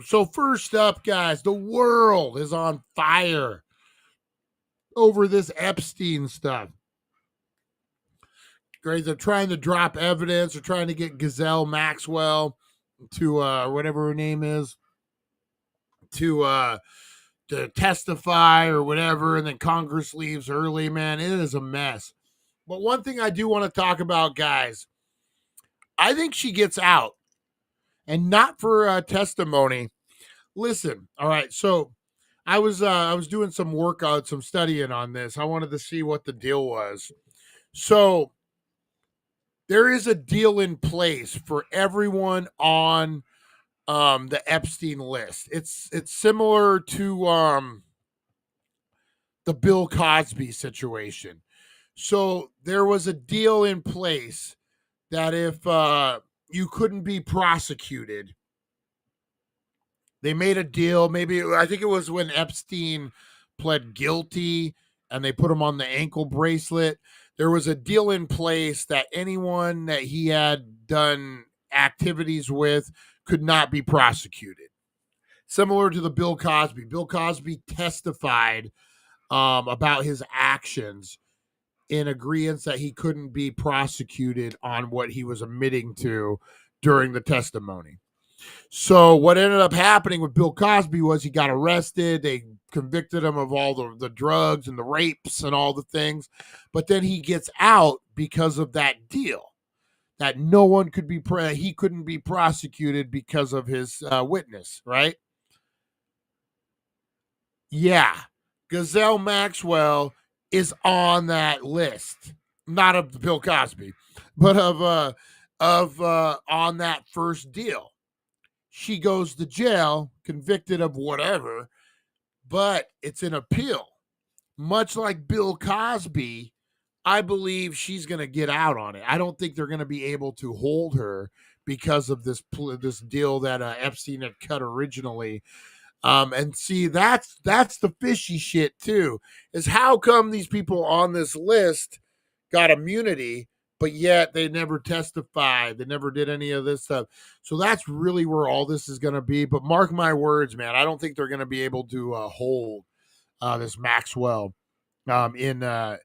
So first up, guys, the world is on fire over this Epstein stuff. Great, they're trying to drop evidence. They're trying to get Ghislaine Maxwell to whatever her name is to testify or whatever, and then Congress leaves early. Man, it is a mess. But one thing I do want to talk about, guys, I think she gets out, and not for testimony. Listen, all right, so I was doing some workout, some studying on this. I wanted to see what the deal was. So there is a deal in place for everyone on the Epstein list. It's similar to the Bill Cosby situation. So there was a deal in place that if you couldn't be prosecuted, they made a deal. Maybe I think it was when Epstein pled guilty and they put him on the ankle bracelet. There was a deal in place that anyone that he had done activities with could not be prosecuted. Similar to the Bill Cosby. Bill Cosby testified about his actions in agreement that he couldn't be prosecuted on what he was admitting to during the testimony. So what ended up happening with Bill Cosby was he got arrested. They convicted him of all the drugs and the rapes and all the things. But then he gets out because of that deal, that no one could be, he couldn't be prosecuted because of his witness, right? Yeah. Ghislaine Maxwell is on that list, not of Bill Cosby, but of on that first deal. She goes to jail, convicted of whatever, but it's an appeal. Much like Bill Cosby, I believe she's going to get out on it. I don't think they're going to be able to hold her because of this deal that Epstein had cut originally. And see, that's the fishy shit too, is how come these people on this list got immunity, but yet they never testified, they never did any of this stuff. So that's really where all this is going to be. But mark my words, man, I don't think they're going to be able to hold this Maxwell in there.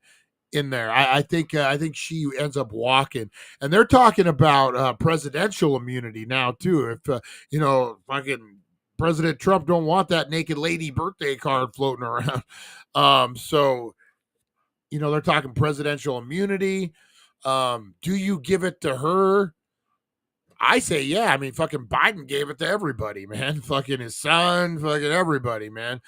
I think she ends up walking, and they're talking about presidential immunity now too. If fucking President Trump don't want that naked lady birthday card floating around. So, they're talking presidential immunity. Do you give it to her? I say, yeah. I mean, fucking Biden gave it to everybody, man. Fucking his son, fucking everybody, man.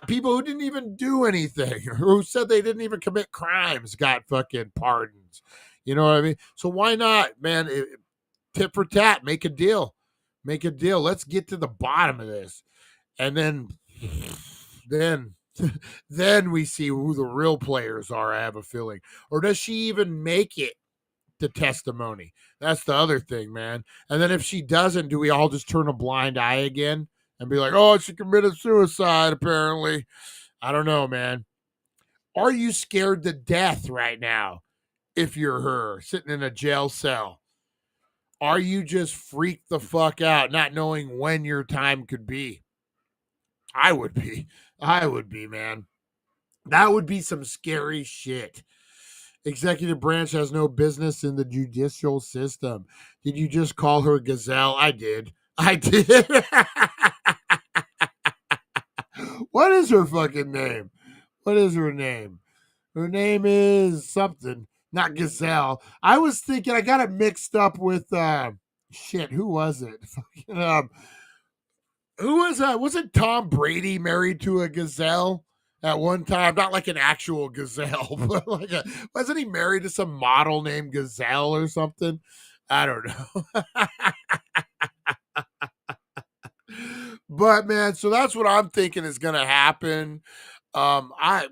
People who didn't even do anything, who said they didn't even commit crimes, got fucking pardons. You know what I mean? So why not, man? Tit for tat, make a deal. Make a deal. Let's get to the bottom of this. And then we see who the real players are, I have a feeling. Or does she even make it to testimony? That's the other thing, man. And then if she doesn't, do we all just turn a blind eye again and be like, oh, she committed suicide, apparently? I don't know, man. Are you scared to death right now if you're her sitting in a jail cell? Are you just freaked the fuck out, not knowing when your time could be? I would be, man. That would be some scary shit. Executive branch has no business in the judicial system. Did you just call her Gazelle? I did. What is her fucking name? What is her name? Her name is something. Not Gazelle. I was thinking, I got it mixed up with who was it? Who was wasn't Tom Brady married to a gazelle at one time? Not like an actual gazelle, but wasn't he married to some model named Gazelle or something? I don't know. But man, so that's what I'm thinking is gonna happen. I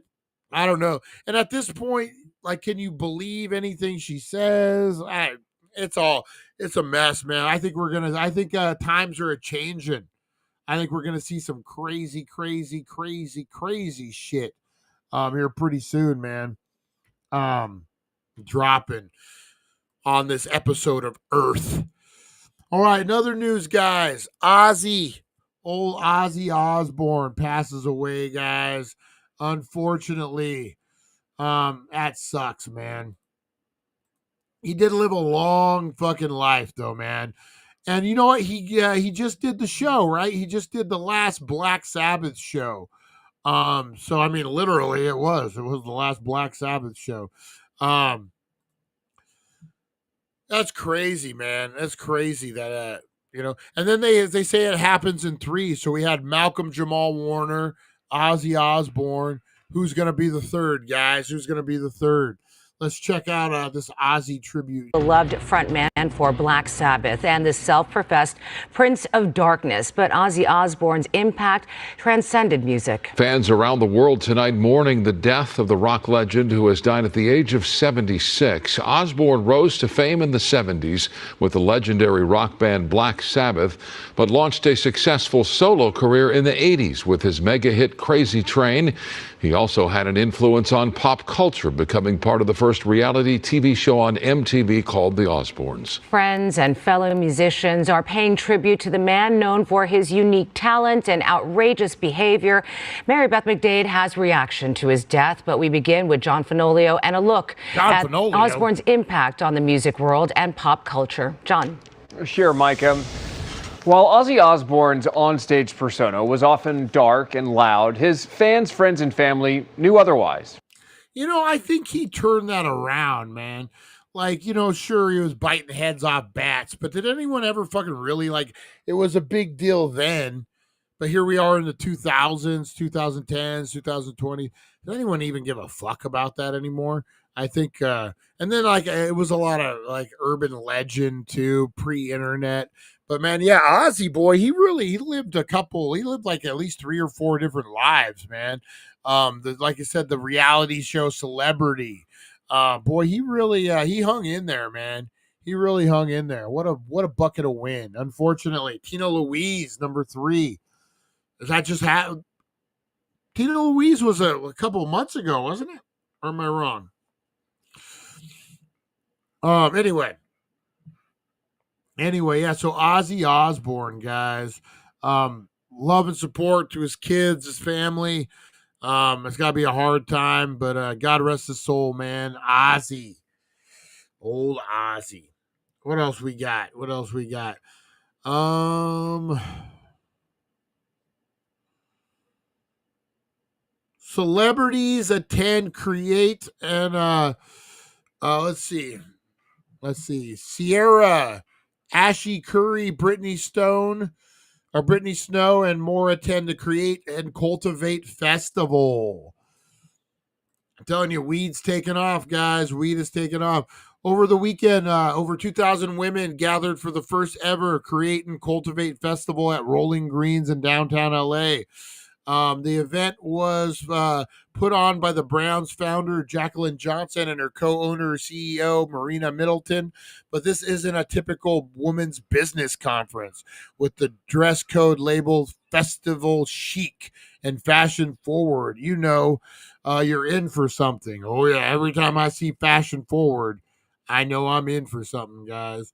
don't know. And at this point, like, can you believe anything she says? It's a mess, man. I think times are a changing. I think we're gonna see some crazy shit here pretty soon, man. Dropping on this episode of Earth. All right, another news, guys. Old Ozzy Osbourne passes away, guys. Unfortunately. That sucks, man. He did live a long fucking life, though, man. And you know what? He just did the show, right? He just did the last Black Sabbath show. So I mean, literally, it was the last Black Sabbath show. That's crazy, man. That's crazy that And then they say it happens in three. So we had Malcolm Jamal Warner, Ozzy Osbourne. Who's going to be the third, guys? Who's going to be the third? Let's check out this Ozzy tribute. Beloved frontman for Black Sabbath and the self-professed Prince of Darkness. But Ozzy Osbourne's impact transcended music. Fans around the world tonight mourning the death of the rock legend who has died at the age of 76. Osbourne rose to fame in the 70s with the legendary rock band Black Sabbath, but launched a successful solo career in the 80s with his mega hit Crazy Train. He also had an influence on pop culture, becoming part of the first reality TV show on MTV called The Osbournes. Friends and fellow musicians are paying tribute to the man known for his unique talent and outrageous behavior. Mary Beth McDade has reaction to his death, but we begin with John Fenolio and a look at Osbourne's impact on the music world and pop culture. John. Sure, Micah. While Ozzy Osbourne's onstage persona was often dark and loud, his fans, friends, and family knew otherwise. I think he turned that around, man. Like, sure, he was biting heads off bats, but did anyone ever fucking really, it was a big deal then, but here we are in the 2000s, 2010s, 2020s. Does anyone even give a fuck about that anymore? I think, and then, it was a lot of, urban legend, too, pre-internet. But man, yeah, Ozzy boy, he lived at least 3 or 4 different lives, man. Like I said, the reality show celebrity. Boy, he really he hung in there, man. He really hung in there. What a bucket of wind. Unfortunately, Tina Louise, number 3. Does that just happen? Tina Louise was a couple of months ago, wasn't it? Or am I wrong? Anyway, yeah, so Ozzy Osbourne, guys. Love and support to his kids, his family. It's got to be a hard time, but God rest his soul, man. Ozzy. Old Ozzy. What else we got? Celebrities attend, create, and let's see. Sierra, Ashley Curry, Brittany Snow, and more attend the Create and Cultivate Festival. I'm telling you, weed's taking off, guys. Weed is taking off. Over the weekend, over 2,000 women gathered for the first ever Create and Cultivate Festival at Rolling Greens in downtown LA. The event was put on by the Browns founder, Jacqueline Johnson, and her co-owner, CEO, Marina Middleton. But this isn't a typical women's business conference with the dress code labeled festival chic and fashion forward. You know, you're in for something. Oh, yeah. Every time I see fashion forward, I know I'm in for something, guys.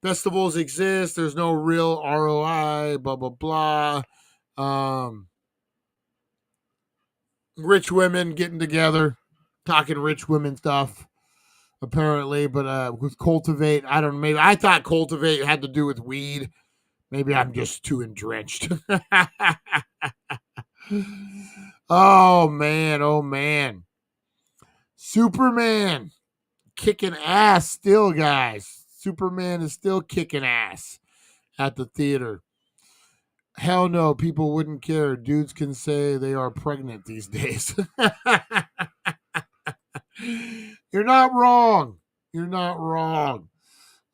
Festivals exist. There's no real ROI, blah, blah, blah. Rich women getting together, talking rich women stuff, apparently. But with Cultivate, I don't know. Maybe I thought Cultivate had to do with weed. Maybe I'm just too drenched. Oh, man. Superman kicking ass still, guys. Superman is still kicking ass at the theater. Hell no, people wouldn't care. Dudes can say they are pregnant these days. You're not wrong.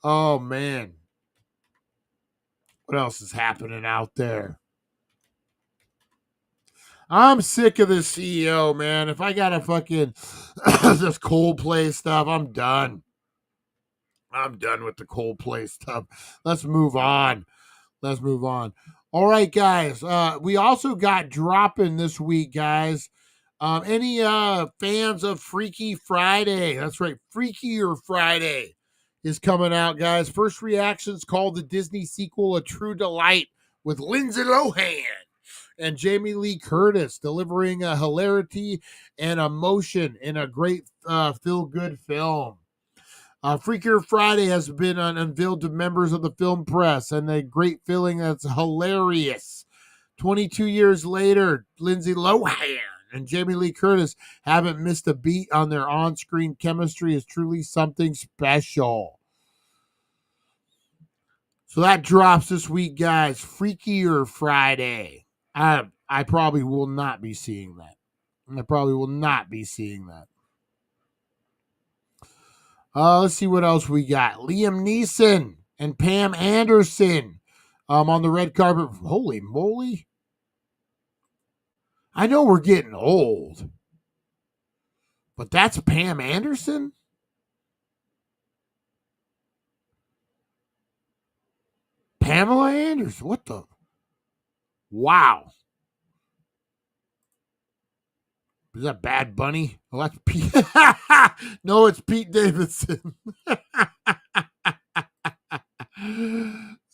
Oh, man. What else is happening out there? I'm sick of this CEO, man. If I got to fucking this Coldplay stuff, I'm done. I'm done with the Coldplay stuff. Let's move on. All right, guys. We also got dropping this week, guys. Any fans of Freaky Friday? That's right, Freakier Friday is coming out, guys. First reactions called the Disney sequel a true delight with Lindsay Lohan and Jamie Lee Curtis delivering a hilarity and emotion in a great feel-good film. Freakier Friday has been unveiled to members of the film press, and a great feeling that's hilarious. 22 years later, Lindsay Lohan and Jamie Lee Curtis haven't missed a beat on their on-screen chemistry. Is truly something special. So that drops this week, guys. Freakier Friday. I probably will not be seeing that. Let's see what else we got. Liam Neeson and Pam Anderson on the red carpet. Holy moly. I know we're getting old, but that's Pam Anderson? Pamela Anderson? What the? Wow. Is that Bad Bunny? Oh, that's Pete. No, it's Pete Davidson.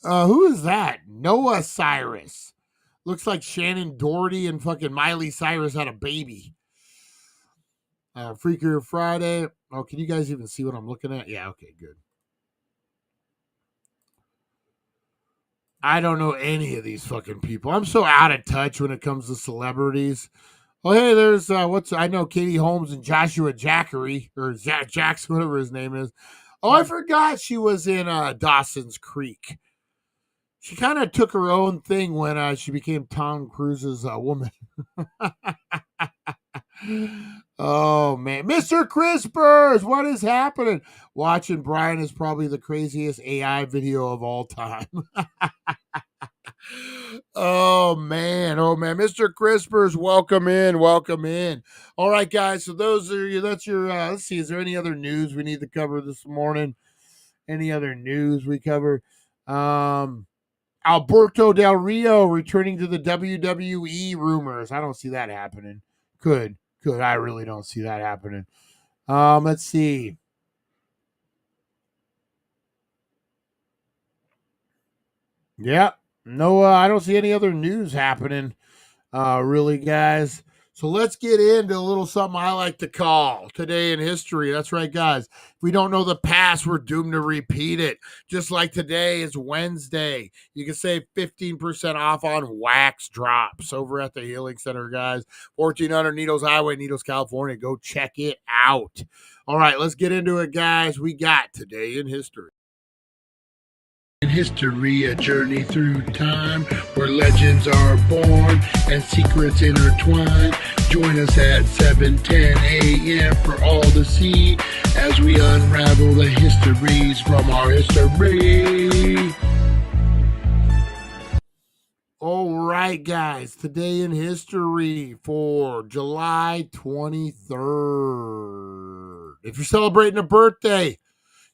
Who is that? Noah Cyrus. Looks like Shannon Doherty and fucking Miley Cyrus had a baby. Freakier Friday. Oh, can you guys even see what I'm looking at? Yeah, okay, good. I don't know any of these fucking people. I'm so out of touch when it comes to celebrities. Oh, hey, there's I know Katie Holmes and Joshua Jackery, or Jackson, whatever his name is. Oh, I forgot she was in Dawson's Creek. She kind of took her own thing when she became Tom Cruise's woman. Oh, man. Mr. Crispers, what is happening? Watching Brian is probably the craziest AI video of all time. Oh man, Mr. Crispers, welcome in. All right, guys. So those are you. That's your. Let's see. Is there any other news we need to cover this morning? Any other news we cover? Alberto Del Rio returning to the WWE rumors. I don't see that happening. Could. I really don't see that happening. Let's see. Yeah. No, I don't see any other news happening. Really, guys. So let's get into a little something I like to call Today in History. That's right, guys. If we don't know the past, we're doomed to repeat it. Just like today is Wednesday. You can save 15% off on wax drops over at the Healing Center, guys. 1400 Needles Highway, Needles, California. Go check it out. All right, let's get into it, guys. We got Today in History. In history, a journey through time where legends are born and secrets intertwine. Join us at 7:10 a.m. for all to see as we unravel the histories from our history. All right, guys, Today in History for July 23rd. If you're celebrating a birthday,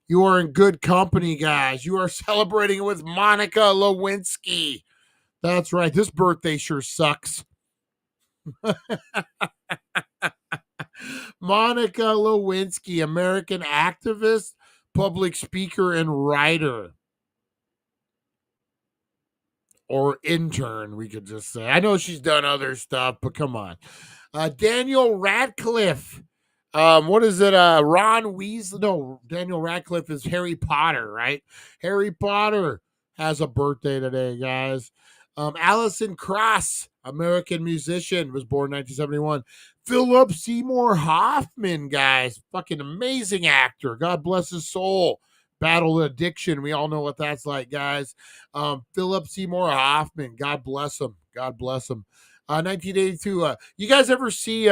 you are in good company, guys. You are celebrating it with Monica Lewinsky. That's right. This birthday sure sucks. Monica Lewinsky, American activist, public speaker, and writer. Or intern, we could just say. I know she's done other stuff, but come on. Daniel Radcliffe. What is it? Ron Weasley? No, Daniel Radcliffe is Harry Potter, right? Harry Potter has a birthday today, guys. Alison Krauss, American musician, was born in 1971. Philip Seymour Hoffman, guys, fucking amazing actor. God bless his soul. Battled addiction. We all know what that's like, guys. Philip Seymour Hoffman, God bless him. 1982. You guys ever see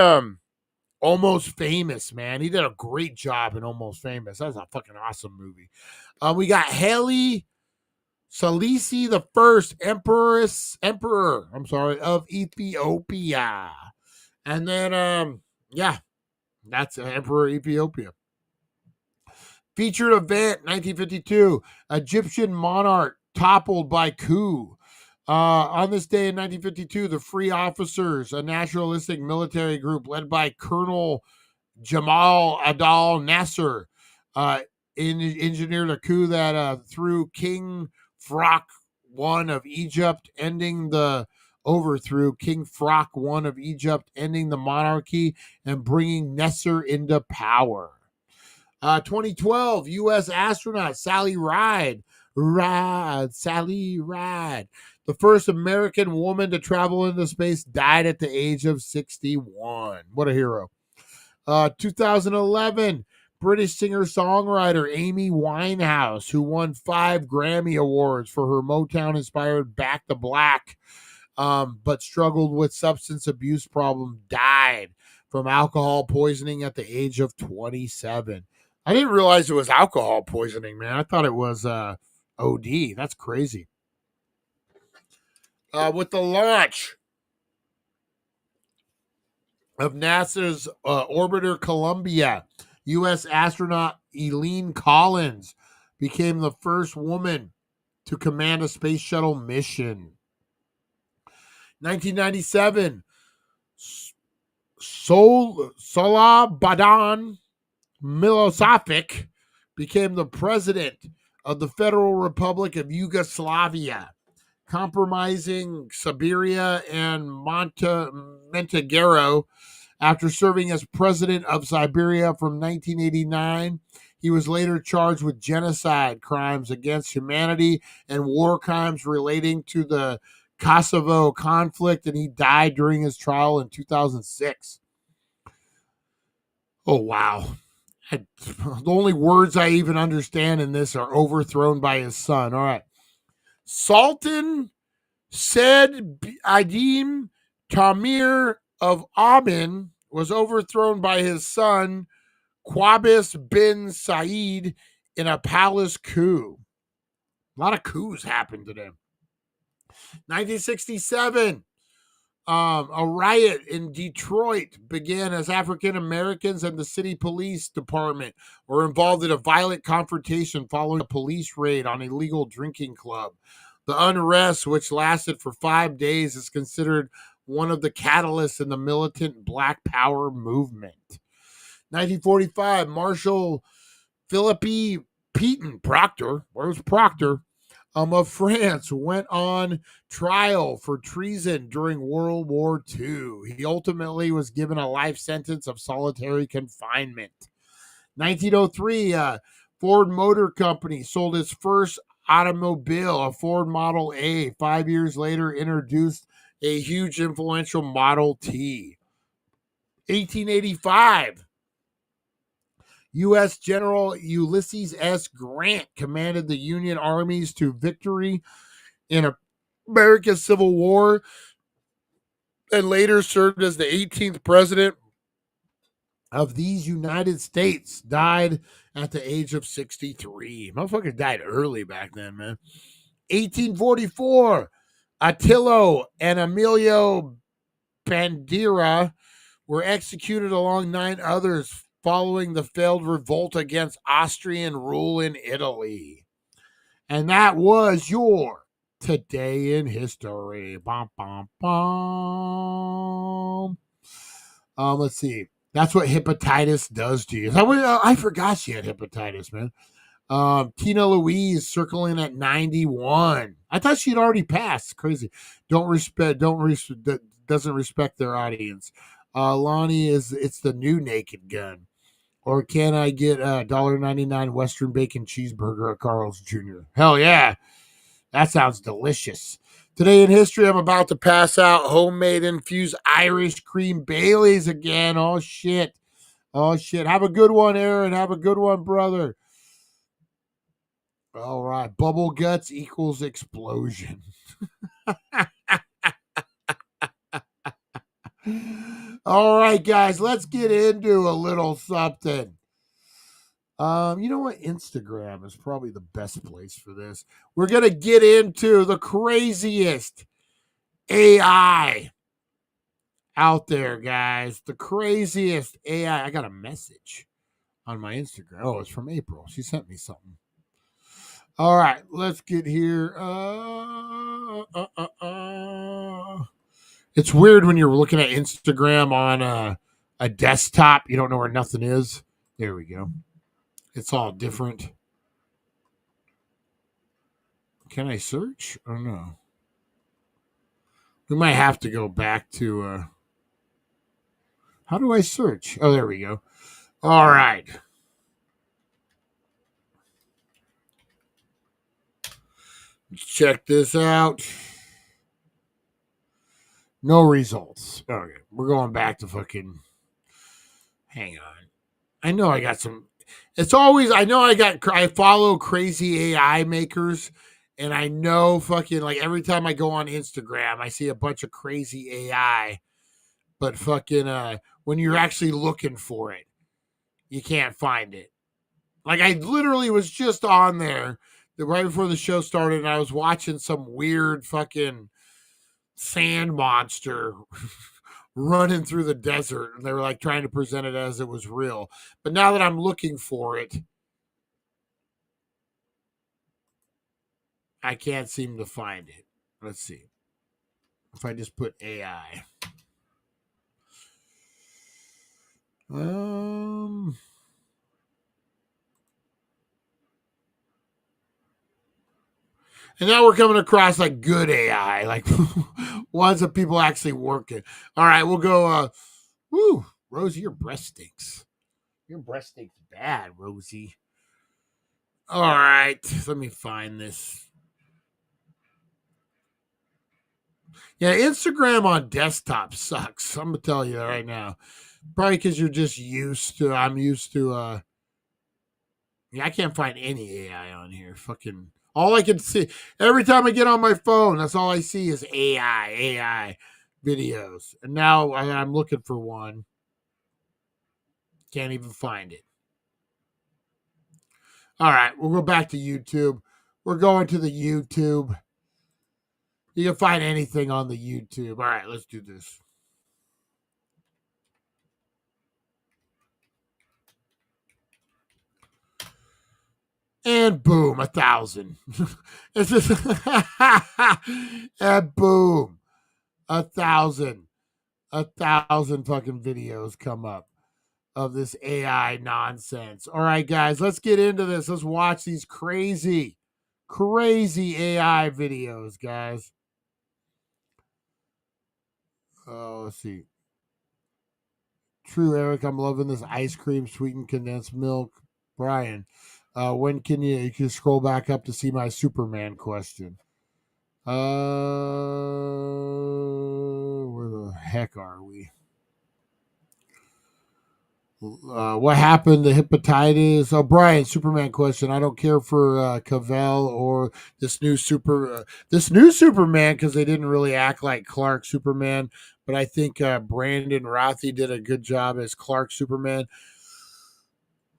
Almost Famous, man? He did a great job in Almost Famous. That's a fucking awesome movie. We got Haile Selassie the First, Emperor, of Ethiopia. And then, that's Emperor Ethiopia. Featured event, 1952, Egyptian monarch toppled by coup. On this day in 1952, the Free Officers, a nationalistic military group led by Colonel Jamal Abdel Nasser, engineered a coup that threw King Frock I of Egypt, overthrew King Frock I of Egypt, ending the monarchy and bringing Nasser into power. 2012, U.S. astronaut Sally Ride, the first American woman to travel into space, died at the age of 61. What a hero. 2011, British singer-songwriter Amy Winehouse, who won 5 Grammy Awards for her Motown-inspired Back to Black, but struggled with substance abuse problem, died from alcohol poisoning at the age of 27. I didn't realize it was alcohol poisoning, man. I thought it was OD. That's crazy. With the launch of NASA's orbiter Columbia, U.S. astronaut Eileen Collins became the first woman to command a space shuttle mission. 1997, Slobodan Milosevic became the president of the Federal Republic of Yugoslavia, compromising Siberia and Montenegro. After serving as president of Siberia from 1989, he was later charged with genocide crimes against humanity and war crimes relating to the Kosovo conflict, and he died during his trial in 2006. Oh, wow. The only words I even understand in this are overthrown by his son. All right. Sultan Said Adim Tamir of Aman was overthrown by his son, Qaboos bin Said, in a palace coup. A lot of coups happened to them. 1967, a riot in Detroit began as African Americans and the city police department were involved in a violent confrontation following a police raid on a legal drinking club. The unrest, which lasted for 5 days, is considered one of the catalysts in the militant Black Power movement. 1945, Marshal Philippe Pétain Proctor, where's Proctor, of France, went on trial for treason during World War II. He ultimately was given a life sentence of solitary confinement. 1903, Ford Motor Company sold its first automobile, a Ford Model A. 5 years later, introduced a huge influential Model T. 1885, U.S. General Ulysses S. Grant commanded the Union armies to victory in America's Civil War and later served as the 18th president of these United States. Died at the age of 63. Motherfucker died early back then, man. 1844, Attilio and Emilio Bandera were executed along 9 others following the failed revolt against Austrian rule in Italy. And that was your Today in History. Bum, bum, bum. Let's see. That's what hepatitis does to you. I forgot she had hepatitis, man. Tina Louise circling at 91. I thought she'd already passed. Crazy. Doesn't respect their audience. Lonnie it's the new Naked Gun. Or can I get a $1.99 Western bacon cheeseburger at Carl's Jr.? Hell yeah. That sounds delicious. Today in history, I'm about to pass out homemade infused Irish cream Baileys again. Oh, shit. Oh, shit. Have a good one, Aaron. Have a good one, brother. All right. Bubble guts equals explosion. All right, guys. Let's get into a little something. You know what? Instagram is probably the best place for this. We're going to get into the craziest AI out there, guys. The craziest AI. I got a message on my Instagram. Oh, it's from April. She sent me something. All right, let's get here. It's weird when you're looking at Instagram on a desktop. You don't know where nothing is. There we go. It's all different. Can I search or no? We might have to go back to how do I search? Oh, there we go. All right. Check this out. No results. Okay. We're going back to fucking hang on. I know I got some. It's always, I follow crazy AI makers, and I know fucking, like, every time I go on Instagram, I see a bunch of crazy AI, but fucking, when you're actually looking for it, you can't find it. Like, I literally was just on there right before the show started, and I was watching some weird fucking sand monster running through the desert, and they were like trying to present it as it was real. But now that I'm looking for it, I can't seem to find it. Let's see. If I just put AI. And now we're coming across like good AI, like ones that people actually working. All right, we'll go. Woo, Rosie, your breast stinks. Your breast stinks bad, Rosie. All right, let me find this. Yeah, Instagram on desktop sucks. I'm gonna tell you that right now. Probably because you're just used to. I'm used to. Yeah, I can't find any AI on here. Fucking. All I can see every time I get on my phone, that's all I see is AI videos. And now I'm looking for one. Can't even find it. All right, we'll go back to YouTube. We're going to the YouTube. You can find anything on the YouTube. All right, let's do this. And boom, 1,000. It's just and boom, 1,000. 1,000 fucking videos come up of this AI nonsense. All right, guys, let's get into this. Let's watch these crazy AI videos, guys. Oh, let's see. True, Eric, I'm loving this ice cream, sweetened condensed milk. Brian, when can you can scroll back up to see my Superman question? Where the heck are we? What happened to hepatitis? Oh, Brian, Superman question. I don't care for Cavell or this new Superman because they didn't really act like Clark Superman. But I think Brandon Rothy did a good job as Clark Superman.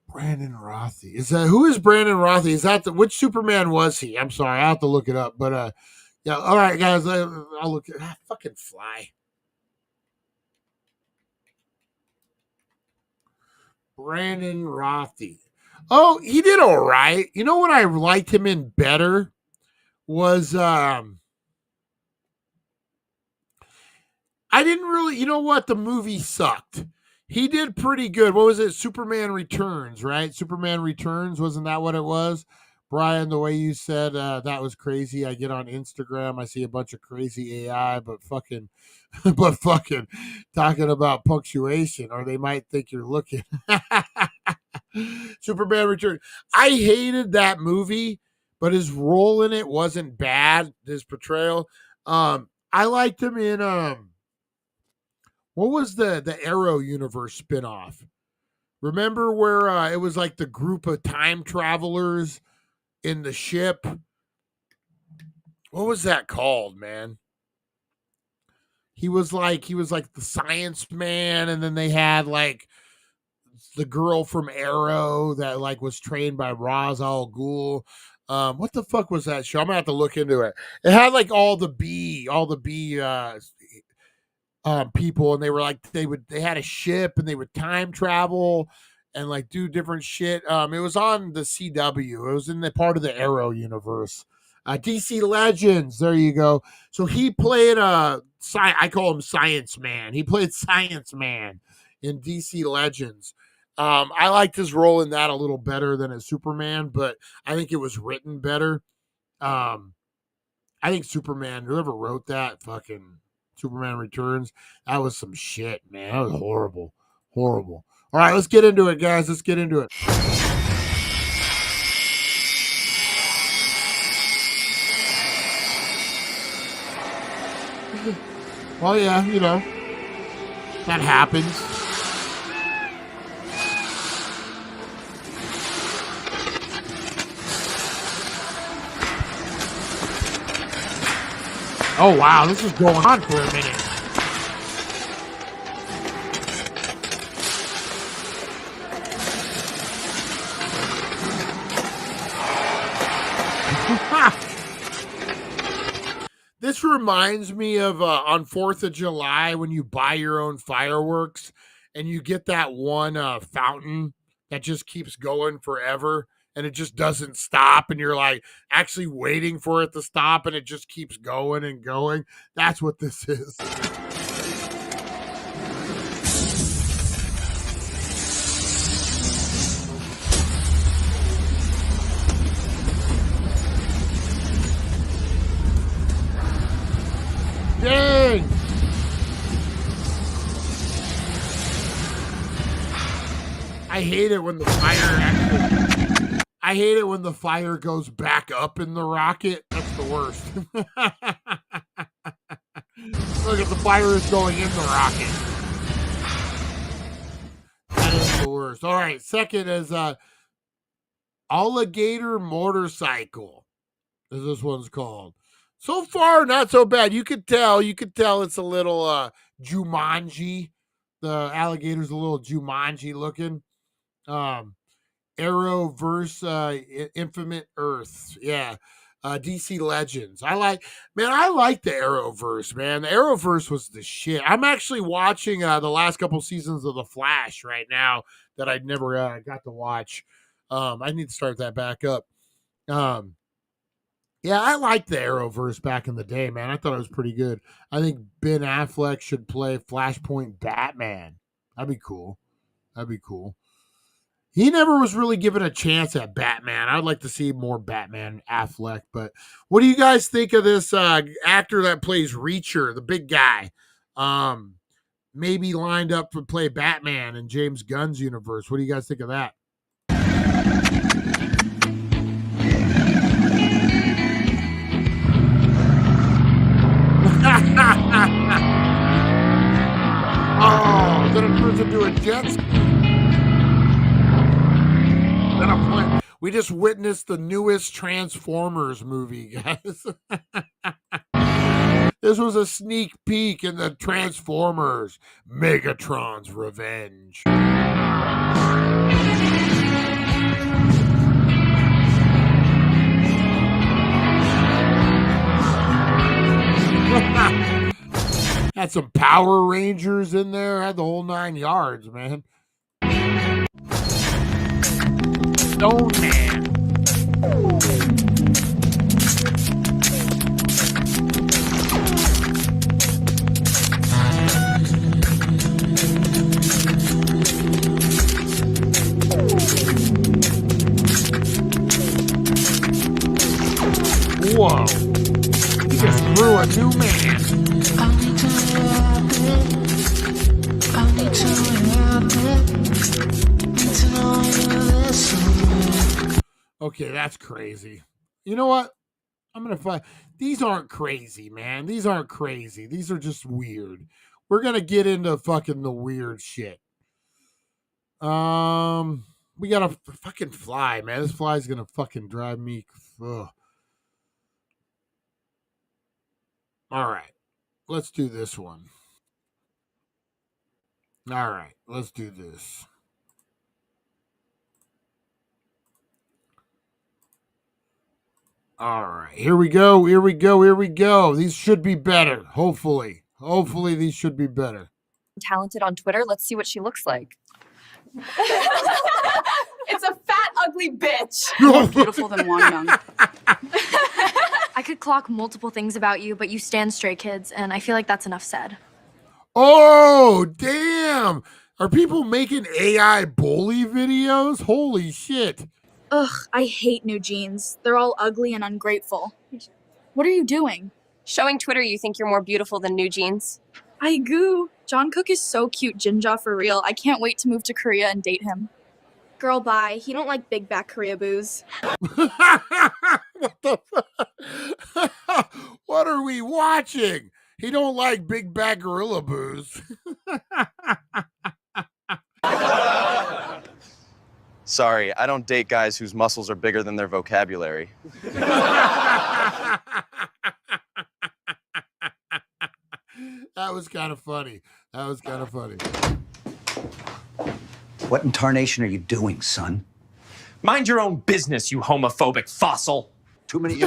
Brandon Rothy, who is Brandon Rothy? Is that which Superman was he? I'm sorry, I have to look it up. But yeah, all right, guys, I'll look at fucking fly. Brandon Rothy. Oh, he did all right. You know what I liked him in better was I didn't really, you know what, the movie sucked. He did pretty good. What was it? Superman Returns, right? Superman Returns, wasn't that what it was? Brian, the way you said that was crazy. I get on Instagram, I see a bunch of crazy AI, but fucking talking about punctuation, or they might think you're looking. Superman Returns. I hated that movie, but his role in it wasn't bad. His portrayal. I liked him in what was the Arrow universe spinoff? Remember where it was like the group of time travelers in the ship? What was that called, man? He was like the science man, and then they had like the girl from Arrow that like was trained by Ra's al Ghul. What the fuck was that show? I'm gonna have to look into it. It had like all the B people, and they were like they had a ship and they would time travel and like do different shit. It was on the CW. It was in the part of the Arrow universe. DC Legends. There you go. So he played I call him Science Man. He played Science Man in DC Legends. I liked his role in that a little better than as Superman, but I think it was written better. I think Superman, whoever wrote that, fucking Superman Returns, that was some shit, man. That was horrible. Horrible. All right, let's get into it, guys. Let's get into it. Well, yeah, you know, that happens. Oh, wow, this is going on for a minute. This reminds me of on 4th of July when you buy your own fireworks and you get that one fountain that just keeps going forever and it just doesn't stop, and you're like actually waiting for it to stop and it just keeps going and going. That's what this is. Dang! I hate it when the fire goes back up in the rocket. That's the worst. Look at the fire is going in the rocket. That is the worst. All right, second is alligator motorcycle, as this one's called. So far, not so bad. You could tell it's a little Jumanji. The alligator's a little Jumanji looking. Arrow versus Infinite Earth. Yeah. DC Legends. I like the Arrowverse, man. The Arrowverse was the shit. I'm actually watching the last couple seasons of The Flash right now that I never got to watch. I need to start that back up. Yeah, I liked the Arrowverse back in the day, man. I thought it was pretty good. I think Ben Affleck should play Flashpoint Batman. That'd be cool. He never was really given a chance at Batman. I'd like to see more Batman Affleck. But what do you guys think of this actor that plays Reacher, the big guy? Maybe lined up to play Batman in James Gunn's universe. What do you guys think of that? Oh, then it turns into a jet ski. Then I'm playing. We just witnessed the newest Transformers movie, guys. This was a sneak peek in the Transformers Megatron's Revenge. Had some Power Rangers in there. Had the whole 9 yards, man. Stone Man. Whoa. He just threw a new man. Okay, that's crazy. You know what? I'm going to find... These aren't crazy, man. These aren't crazy. These are just weird. We're going to get into fucking the weird shit. We got a fucking fly, man. This fly's going to fucking drive me... Ugh. All right. Let's do this one. All right. Let's do this. All right. Here we go. These should be better. Hopefully these should be better. Talented on Twitter. Let's see what she looks like. It's a fat, ugly bitch. More beautiful than Wang Young. I could clock multiple things about you, but you stand Stray Kids, and I feel like that's enough said. Oh, damn. Are people making AI bully videos? Holy shit. Ugh, I hate new jeans. They're all ugly and ungrateful. What are you doing? Showing Twitter you think you're more beautiful than new jeans. I goo. John Cook is so cute, Jinja for real. I can't wait to move to Korea and date him. Girl, bye. He don't like big back Korea booze. What the fuck? What are we watching? He don't like big back gorilla booze. Sorry, I don't date guys whose muscles are bigger than their vocabulary. That was kind of funny. What in tarnation are you doing, son? Mind your own business, you homophobic fossil. Too many...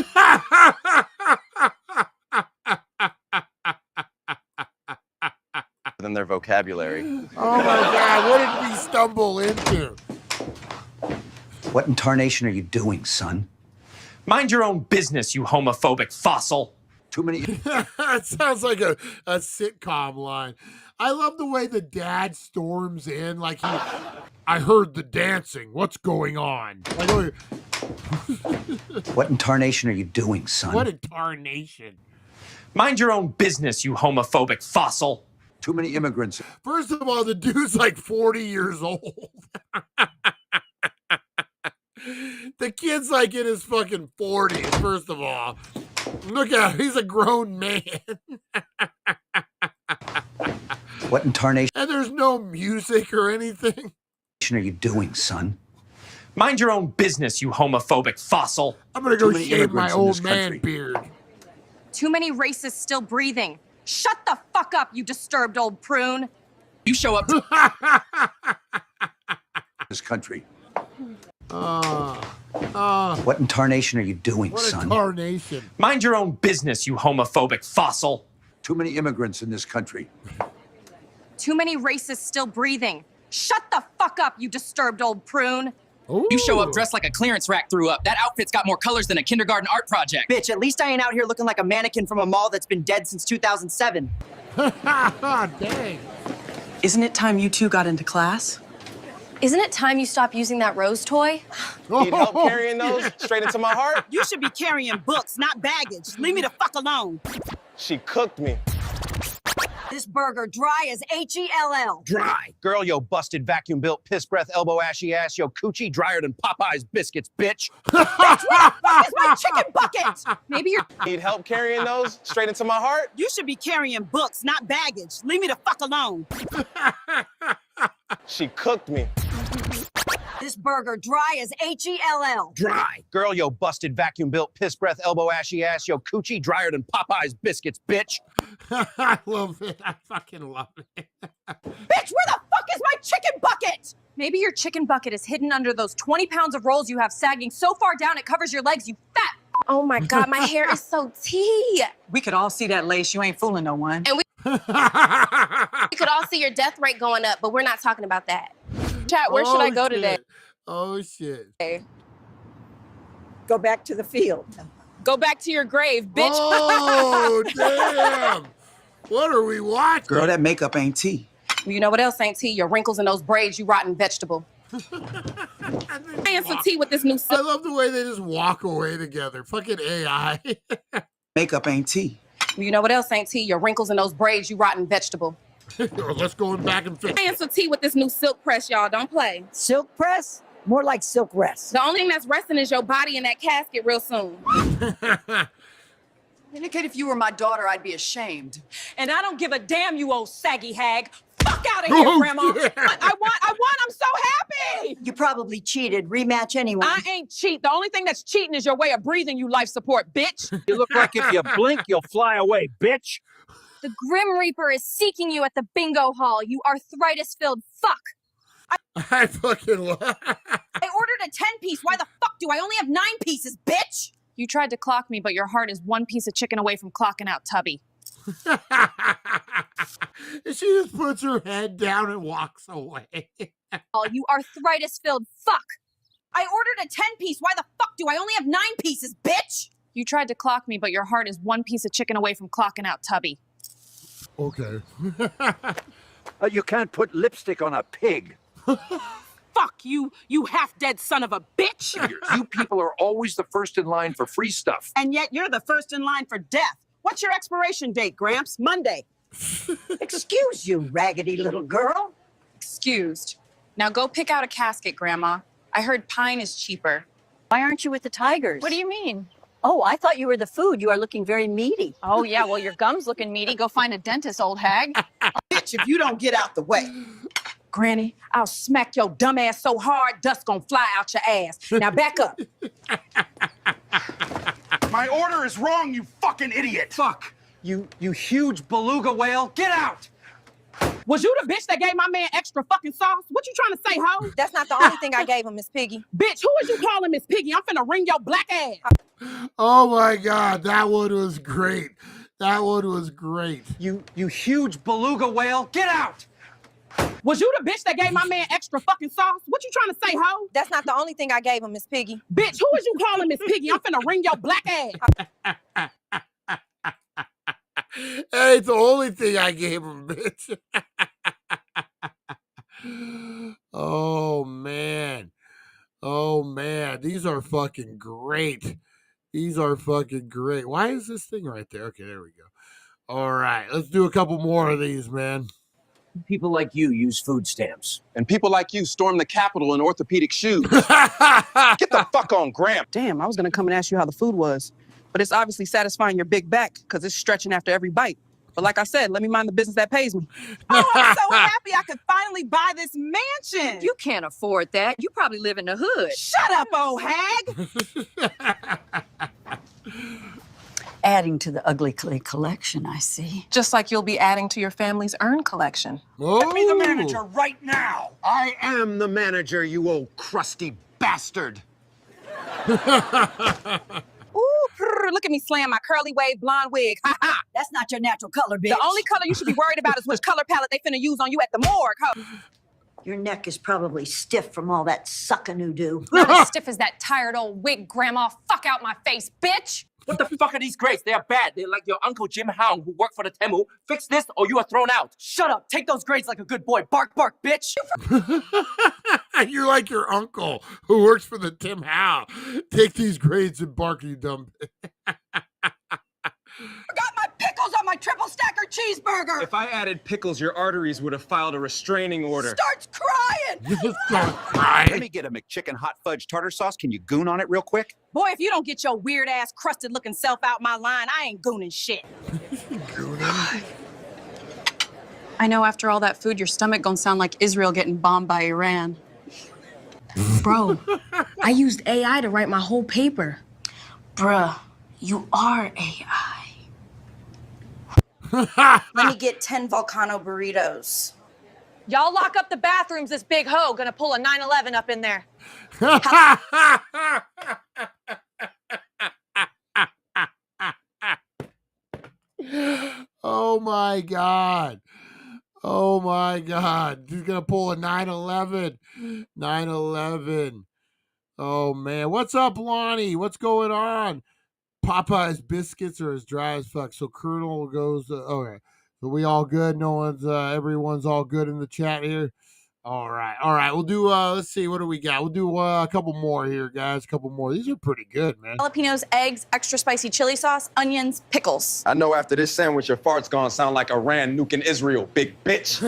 than their vocabulary. Oh my God, what did we stumble into? What in tarnation are you doing, son? Mind your own business, you homophobic fossil. Too many... That sounds like a sitcom line. I love the way the dad storms in like I heard the dancing. What's going on? Like, What in tarnation are you doing, son? What in tarnation? Mind your own business, you homophobic fossil. Too many immigrants. First of all, the dude's like 40 years old. The kid's like in his fucking 40s, first of all. Look at him. He's a grown man. What in tarnation And there's no music or anything. are you doing, son? Mind your own business, you homophobic fossil. I'm going to go Too many shave my immigrants in old this man country. beard. Too many racists still breathing. Shut the fuck up, you disturbed old prune. You show up to This country. What in tarnation are you doing, What a son? tarnation. Mind your own business, you homophobic fossil. Too many immigrants in this country. Too many racists still breathing. Shut the fuck up, you disturbed old prune. You show up dressed like a clearance rack threw up. That outfit's got more colors than a kindergarten art project. Bitch, at least I ain't out here looking like a mannequin from a mall that's been dead since 2007. Dang. Isn't it time you two got into class? Isn't it time you stop using that rose toy? Need help carrying those straight into my heart? You should be carrying books, not baggage. Leave me the fuck alone. She cooked me. This burger dry as H-E-L-L. Dry. Girl, yo busted vacuum built piss breath elbow ashy ass yo coochie drier than Popeye's biscuits, bitch. Bitch, where the fuck is my chicken bucket? Maybe you're Need help carrying those straight into my heart? You should be carrying books, not baggage. Leave me the fuck alone. She cooked me. This burger dry as H-E-L-L. Dry. Girl, yo busted vacuum built piss breath elbow ashy ass yo coochie drier than Popeye's biscuits, bitch. I love it. I fucking love it. Bitch, where the fuck is my chicken bucket? Maybe your chicken bucket is hidden under those 20 pounds of rolls you have sagging so far down it covers your legs, you fat. Oh my God, my hair is so tea. We could all see that lace. You ain't fooling no one. And we could all see your death rate going up, but we're not talking about that. Chat, where should I go today? Oh, shit. Go back to the field. Go back to your grave, bitch. Oh, damn. What are we watching? Girl, that makeup ain't tea. You know what else ain't tea? Your wrinkles and those braids, you rotten vegetable. And some tea with this new I love the way they just walk away together. Fucking AI. Makeup ain't tea. You know what else ain't tea? Your wrinkles and those braids, you rotten vegetable. Let's go back and fix And some tea with this new silk press, y'all. Don't play. Silk press? More like silk rest. The only thing that's resting is your body in that casket real soon. Indicate if you were my daughter, I'd be ashamed. And I don't give a damn, you old saggy hag. Fuck out of here, Grandma. I won. I'm so happy. You probably cheated. Rematch anyway. I ain't cheat. The only thing that's cheating is your way of breathing, you life support, bitch. You look like if you blink, you'll fly away, bitch. The Grim Reaper is seeking you at the bingo hall, you arthritis-filled fuck. I fucking love I ordered a 10-piece. Why the fuck do I only have 9 pieces, bitch? You tried to clock me, but your heart is 1 piece of chicken away from clocking out Tubby. She just puts her head down and walks away. Oh, you arthritis-filled fuck. I ordered a 10-piece. Why the fuck do I only have 9 pieces, bitch? You tried to clock me, but your heart is 1 piece of chicken away from clocking out Tubby. Okay. You can't put lipstick on a pig. Fuck you, you half-dead son of a bitch. You people are always the first in line for free stuff. And yet you're the first in line for death. What's your expiration date, Gramps? Monday. Excuse you, raggedy little girl. Excused. Now go pick out a casket, Grandma. I heard pine is cheaper. Why aren't you with the tigers? What do you mean? Oh, I thought you were the food. You are looking very meaty. Oh, yeah, well, your gum's looking meaty. Go find a dentist, old hag. Bitch, if you don't get out the way. Granny, I'll smack your dumb ass so hard, dust gonna fly out your ass. Now back up. My order is wrong, you fucking idiot. Fuck. You huge beluga whale. Get out. Was you the bitch that gave my man extra fucking sauce? What you trying to say, ho? That's not the only thing I gave him, Miss Piggy. Bitch, who is you calling Miss Piggy? I'm finna wring your black ass. Oh my God, that one was great. That one was great. You huge beluga whale. Get out. Was you the bitch that gave my man extra fucking sauce? What you trying to say, ho? That's not the only thing I gave him, Miss Piggy. Bitch, who is you calling Miss Piggy? I'm finna wring your black ass. Hey, it's the only thing I gave him, bitch. Oh, man. Oh, man. These are fucking great. These are fucking great. Why is this thing right there? Okay, there we go. All right, let's do a couple more of these, man. People like you use food stamps. And people like you storm the Capitol in orthopedic shoes. Get the fuck on, Gramp. Damn, I was gonna come and ask you how the food was. But it's obviously satisfying your big back because it's stretching after every bite. But like I said, let me mind the business that pays me. Oh, I'm so happy I could finally buy this mansion. You can't afford that. You probably live in the hood. Shut up, old hag. Adding to the ugly clay collection, I see. Just like you'll be adding to your family's urn collection. Oh. Get me the manager right now. I am the manager, you old crusty bastard. Ooh, look at me slam my curly wave blonde wig. Ha ha. That's not your natural color, bitch. The only color you should be worried about is which color palette they finna use on you at the morgue, ho. Your neck is probably stiff from all that suckin'-oo-doo. Not as stiff as that tired old wig, Grandma. Fuck out my face, bitch! What the fuck are these grades? They are bad. They're like your Uncle Jim Hound who worked for the Temu. Fix this or you are thrown out. Shut up. Take those grades like a good boy. Bark, bark, bitch. You're like your uncle who works for the Tim Howe. Take these grades and bark, you dumb. Forgot my pickles on my triple stacker cheeseburger. If I added pickles, your arteries would have filed a restraining order. Starts crying. You just start crying. Let me get a McChicken hot fudge tartar sauce. Can you goon on it real quick? Boy, if you don't get your weird ass crusted looking self out my line, I ain't gooning shit. Gooning? I know after all that food, your stomach gonna sound like Israel getting bombed by Iran. Bro, I used AI to write my whole paper. Bruh, you are AI. Let me get 10 volcano burritos. Y'all lock up the bathrooms, this big hoe gonna pull a 9/11 up in there. Oh my God. Oh my God. He's going to pull a 9/11. 9/11. Oh man. What's up, Lonnie? What's going on? Popeye's biscuits are as dry as fuck. So Colonel goes, okay. So we all good? No one's, everyone's all good in the chat here? All right. All right. We'll do, let's see. What do we got? We'll do a couple more here, guys. A couple more. These are pretty good, man. Jalapenos, eggs, extra spicy chili sauce, onions, pickles. I know after this sandwich, your fart's gonna sound like Iran nuking Israel, big bitch.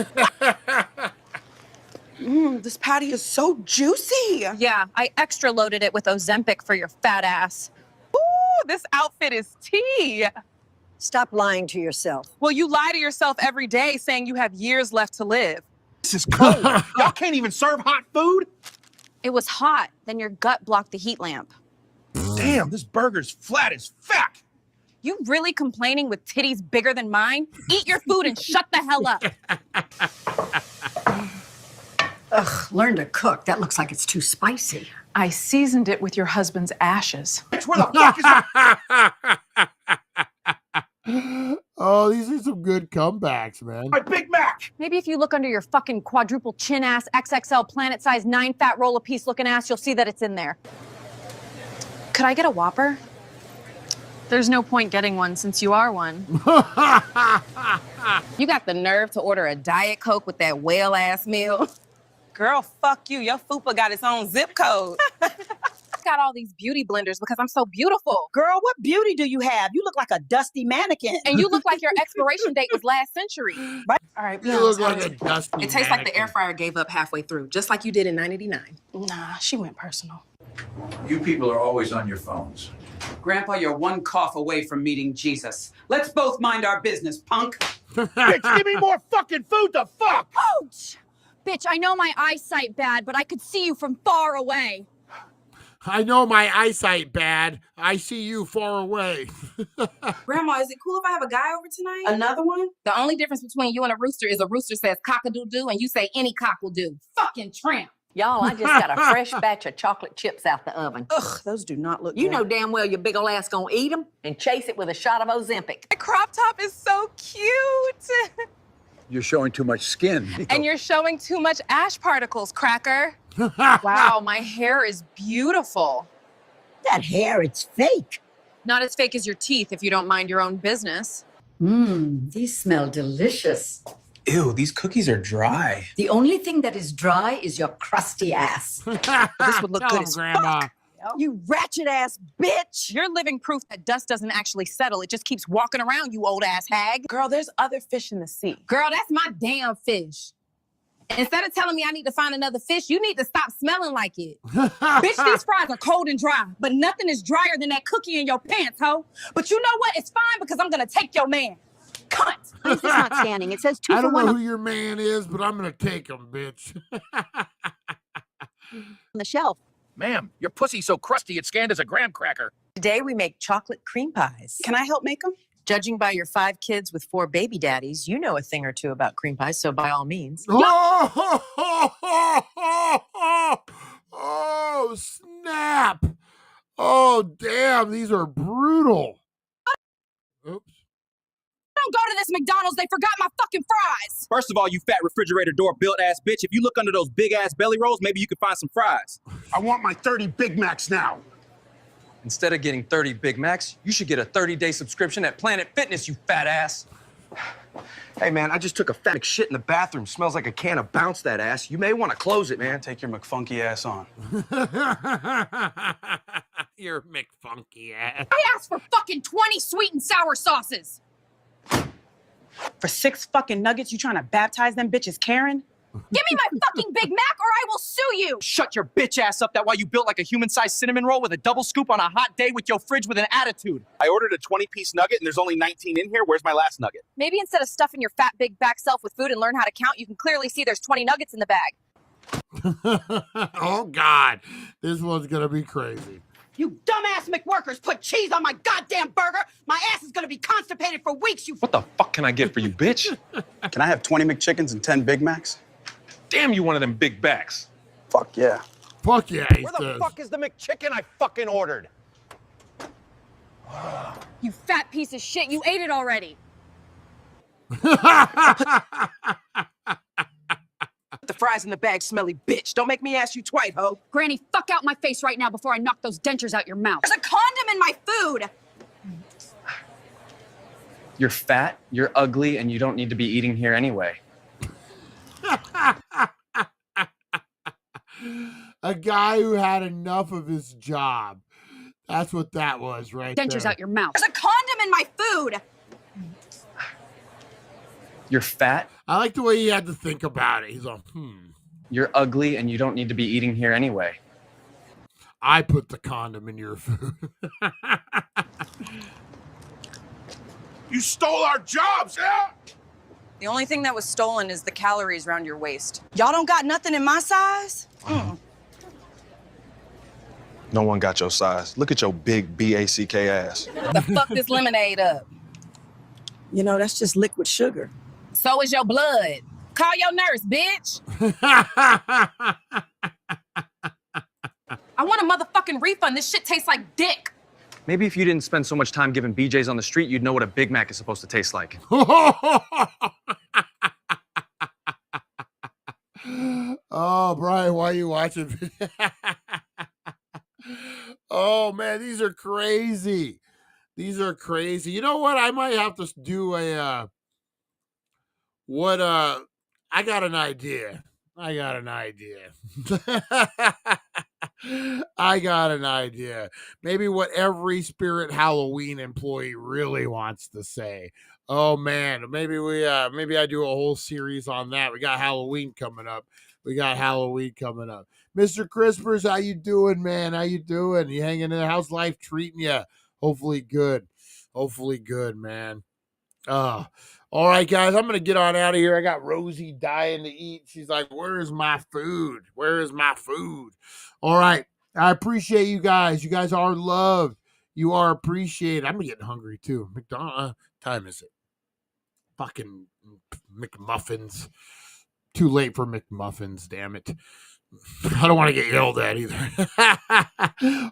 This patty is so juicy. Yeah, I extra loaded it with Ozempic for your fat ass. Ooh, this outfit is tea. Stop lying to yourself. Well, you lie to yourself every day saying you have years left to live. This is cold. Y'all can't even serve hot food? It was hot, then your gut blocked the heat lamp. Damn, this burger's flat as fuck. You really complaining with titties bigger than mine? Eat your food and shut the hell up. Ugh, learn to cook. That looks like it's too spicy. I seasoned it with your husband's ashes. Bitch, where the fuck is Oh, these are some good comebacks, man. my Big Mac? Maybe if you look under your fucking quadruple chin ass, XXL planet size 9 fat roll a piece looking ass, you'll see that it's in there. Could I get a Whopper? There's no point getting one since you are one. You got the nerve to order a Diet Coke with that whale-ass meal? Girl, fuck you. Your fupa got its own zip code. I got all these beauty blenders because I'm so beautiful. Girl, what beauty do you have? You look like a dusty mannequin. And you look like your expiration date was last century. Right? All right, You look like a dusty It tastes like the air mannequin. fryer gave up halfway through, just like you did in 1989. Nah, she went personal. You people are always on your phones. Grandpa, you're one cough away from meeting Jesus. Let's both mind our business, punk. Bitch, give me more fucking food to fuck! Ouch! Bitch, I know my eyesight bad, but I could see you from far away. I know my eyesight bad. I see you far away. Grandma, is it cool if I have a guy over tonight? Another one? The only difference between you and a rooster is a rooster says cock-a-doo-doo and you say any cock will do. Fucking tramp. Y'all, I just got a fresh batch of chocolate chips out the oven. Ugh, those do not look You good. know damn well your big ol' ass gonna eat them and chase it with a shot of Ozempic. My crop top is so cute. You're showing too much skin. And you're showing too much ash particles, cracker. Wow, my hair is beautiful. That hair, it's fake. Not as fake as your teeth if you don't mind your own business. These smell delicious. Ew, these cookies are dry. The only thing that is dry is your crusty ass. This would look Tell good him, as Grandma. fuck. You ratchet ass bitch. You're living proof that dust doesn't actually settle. It just keeps walking around, you old ass hag. Girl, there's other fish in the sea. Girl, that's my damn fish. Instead of telling me I need to find another fish, you need to stop smelling like it. Bitch, these fries are cold and dry, but nothing is drier than that cookie in your pants, ho. But you know what? It's fine because I'm gonna take your man. Cunt. Why is this not scanning? It says 2 I for don't 1 know on who your man is, but I'm going to take him, bitch. the shelf. Ma'am, your pussy's so crusty it's scanned as a graham cracker. Today we make chocolate cream pies. Can I help make them? Judging by your 5 kids with 4 baby daddies, you know a thing or two about cream pies, so by all means. Oh, snap. damn, these are brutal. Oops. Don't go to this McDonald's. They forgot my fucking fries. First of all, you fat refrigerator door built ass bitch. If you look under those big ass belly rolls, maybe you can find some fries. I want my 30 Big Macs now. Instead of getting 30 Big Macs, you should get a 30-day subscription at Planet Fitness, you fat ass. Hey, man, I just took a fat shit in the bathroom. Smells like a can of Bounce That Ass. You may want to close it, man. Take your McFunky ass on. Your McFunky ass. I asked for fucking 20 sweet and sour sauces. For 6 fucking nuggets, you trying to baptize them bitches Karen? Give me my fucking Big Mac or I will sue you. Shut your bitch ass up. That why you built like a human-sized cinnamon roll with a double scoop on a hot day with your fridge with an attitude. I ordered a 20-piece nugget and there's only 19 in here. Where's my last nugget? Maybe instead of stuffing your fat big back self with food and learn how to count, you can clearly see there's 20 nuggets in the bag. Oh, God. This one's going to be crazy. You dumbass McWorkers put cheese on my goddamn burger. My ass is gonna be constipated for weeks, you. What the fuck can I get for you, bitch? Can I have 20 McChickens and 10 Big Macs? Damn you one of them big backs. Fuck yeah. Fuck yeah, he Where says. the fuck is the McChicken I fucking ordered? You fat piece of shit, you ate it already. The fries in the bag, smelly bitch. Don't make me ask you twice, ho. Granny, fuck out my face right now before I knock those dentures out your mouth. There's a condom in my food. You're fat, you're ugly, and you don't need to be eating here anyway. A guy who had enough of his job. That's what that was right dentures there. out your mouth. There's a condom in my food. You're fat. I like the way he had to think about it. He's like, You're ugly, and you don't need to be eating here anyway. I put the condom in your food. You stole our jobs, yeah? The only thing that was stolen is the calories around your waist. Y'all don't got nothing in my size? No one got your size. Look at your big BACK ass. The fuck this lemonade up? You know, that's just liquid sugar. So is your blood. Call your nurse, bitch. I want a motherfucking refund. This shit tastes like dick. Maybe if you didn't spend so much time giving BJs on the street, you'd know what a Big Mac is supposed to taste like. Oh, Brian, why are you watching? Oh, man, these are crazy. These are crazy. You know what? I might have to do a, I got an idea. I got an idea. Maybe what every Spirit Halloween employee really wants to say. Oh man, maybe I do a whole series on that. We got Halloween coming up. Mr. Crispers, how you doing, man? How you doing? You hanging in there? How's life treating you? Hopefully good, man. All right, guys, I'm going to get on out of here. I got Rosie dying to eat. She's like, where's my food? All right. I appreciate you guys. You guys are loved. You are appreciated. I'm getting hungry, too. McDonald's, time is it? Fucking McMuffins. Too late for McMuffins, damn it. I don't want to get yelled at either.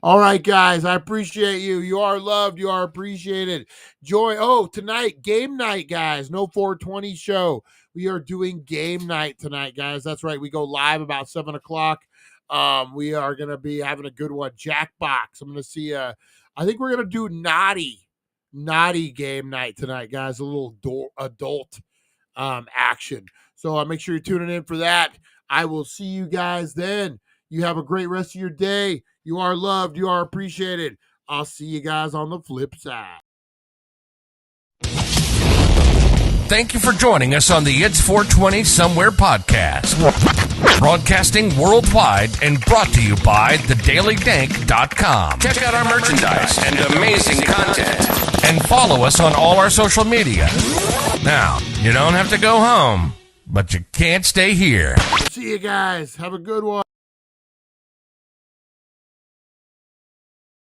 All right, guys, I appreciate you. You are loved. You are appreciated. Tonight, game night, guys. No 420 show. We are doing game night tonight, guys. That's right. We go live about 7 o'clock. We are going to be having a good one. Jackbox. I'm going to see, I think we're going to do naughty game night tonight, guys. A little adult action. So make sure you're tuning in for that. I will see you guys then. You have a great rest of your day. You are loved. You are appreciated. I'll see you guys on the flip side. Thank you for joining us on the It's 420 Somewhere podcast. Broadcasting worldwide and brought to you by thedailydank.com. Check out our merchandise and amazing content. And follow us on all our social media. Now, you don't have to go home, but you can't stay here. See you guys. Have a good one.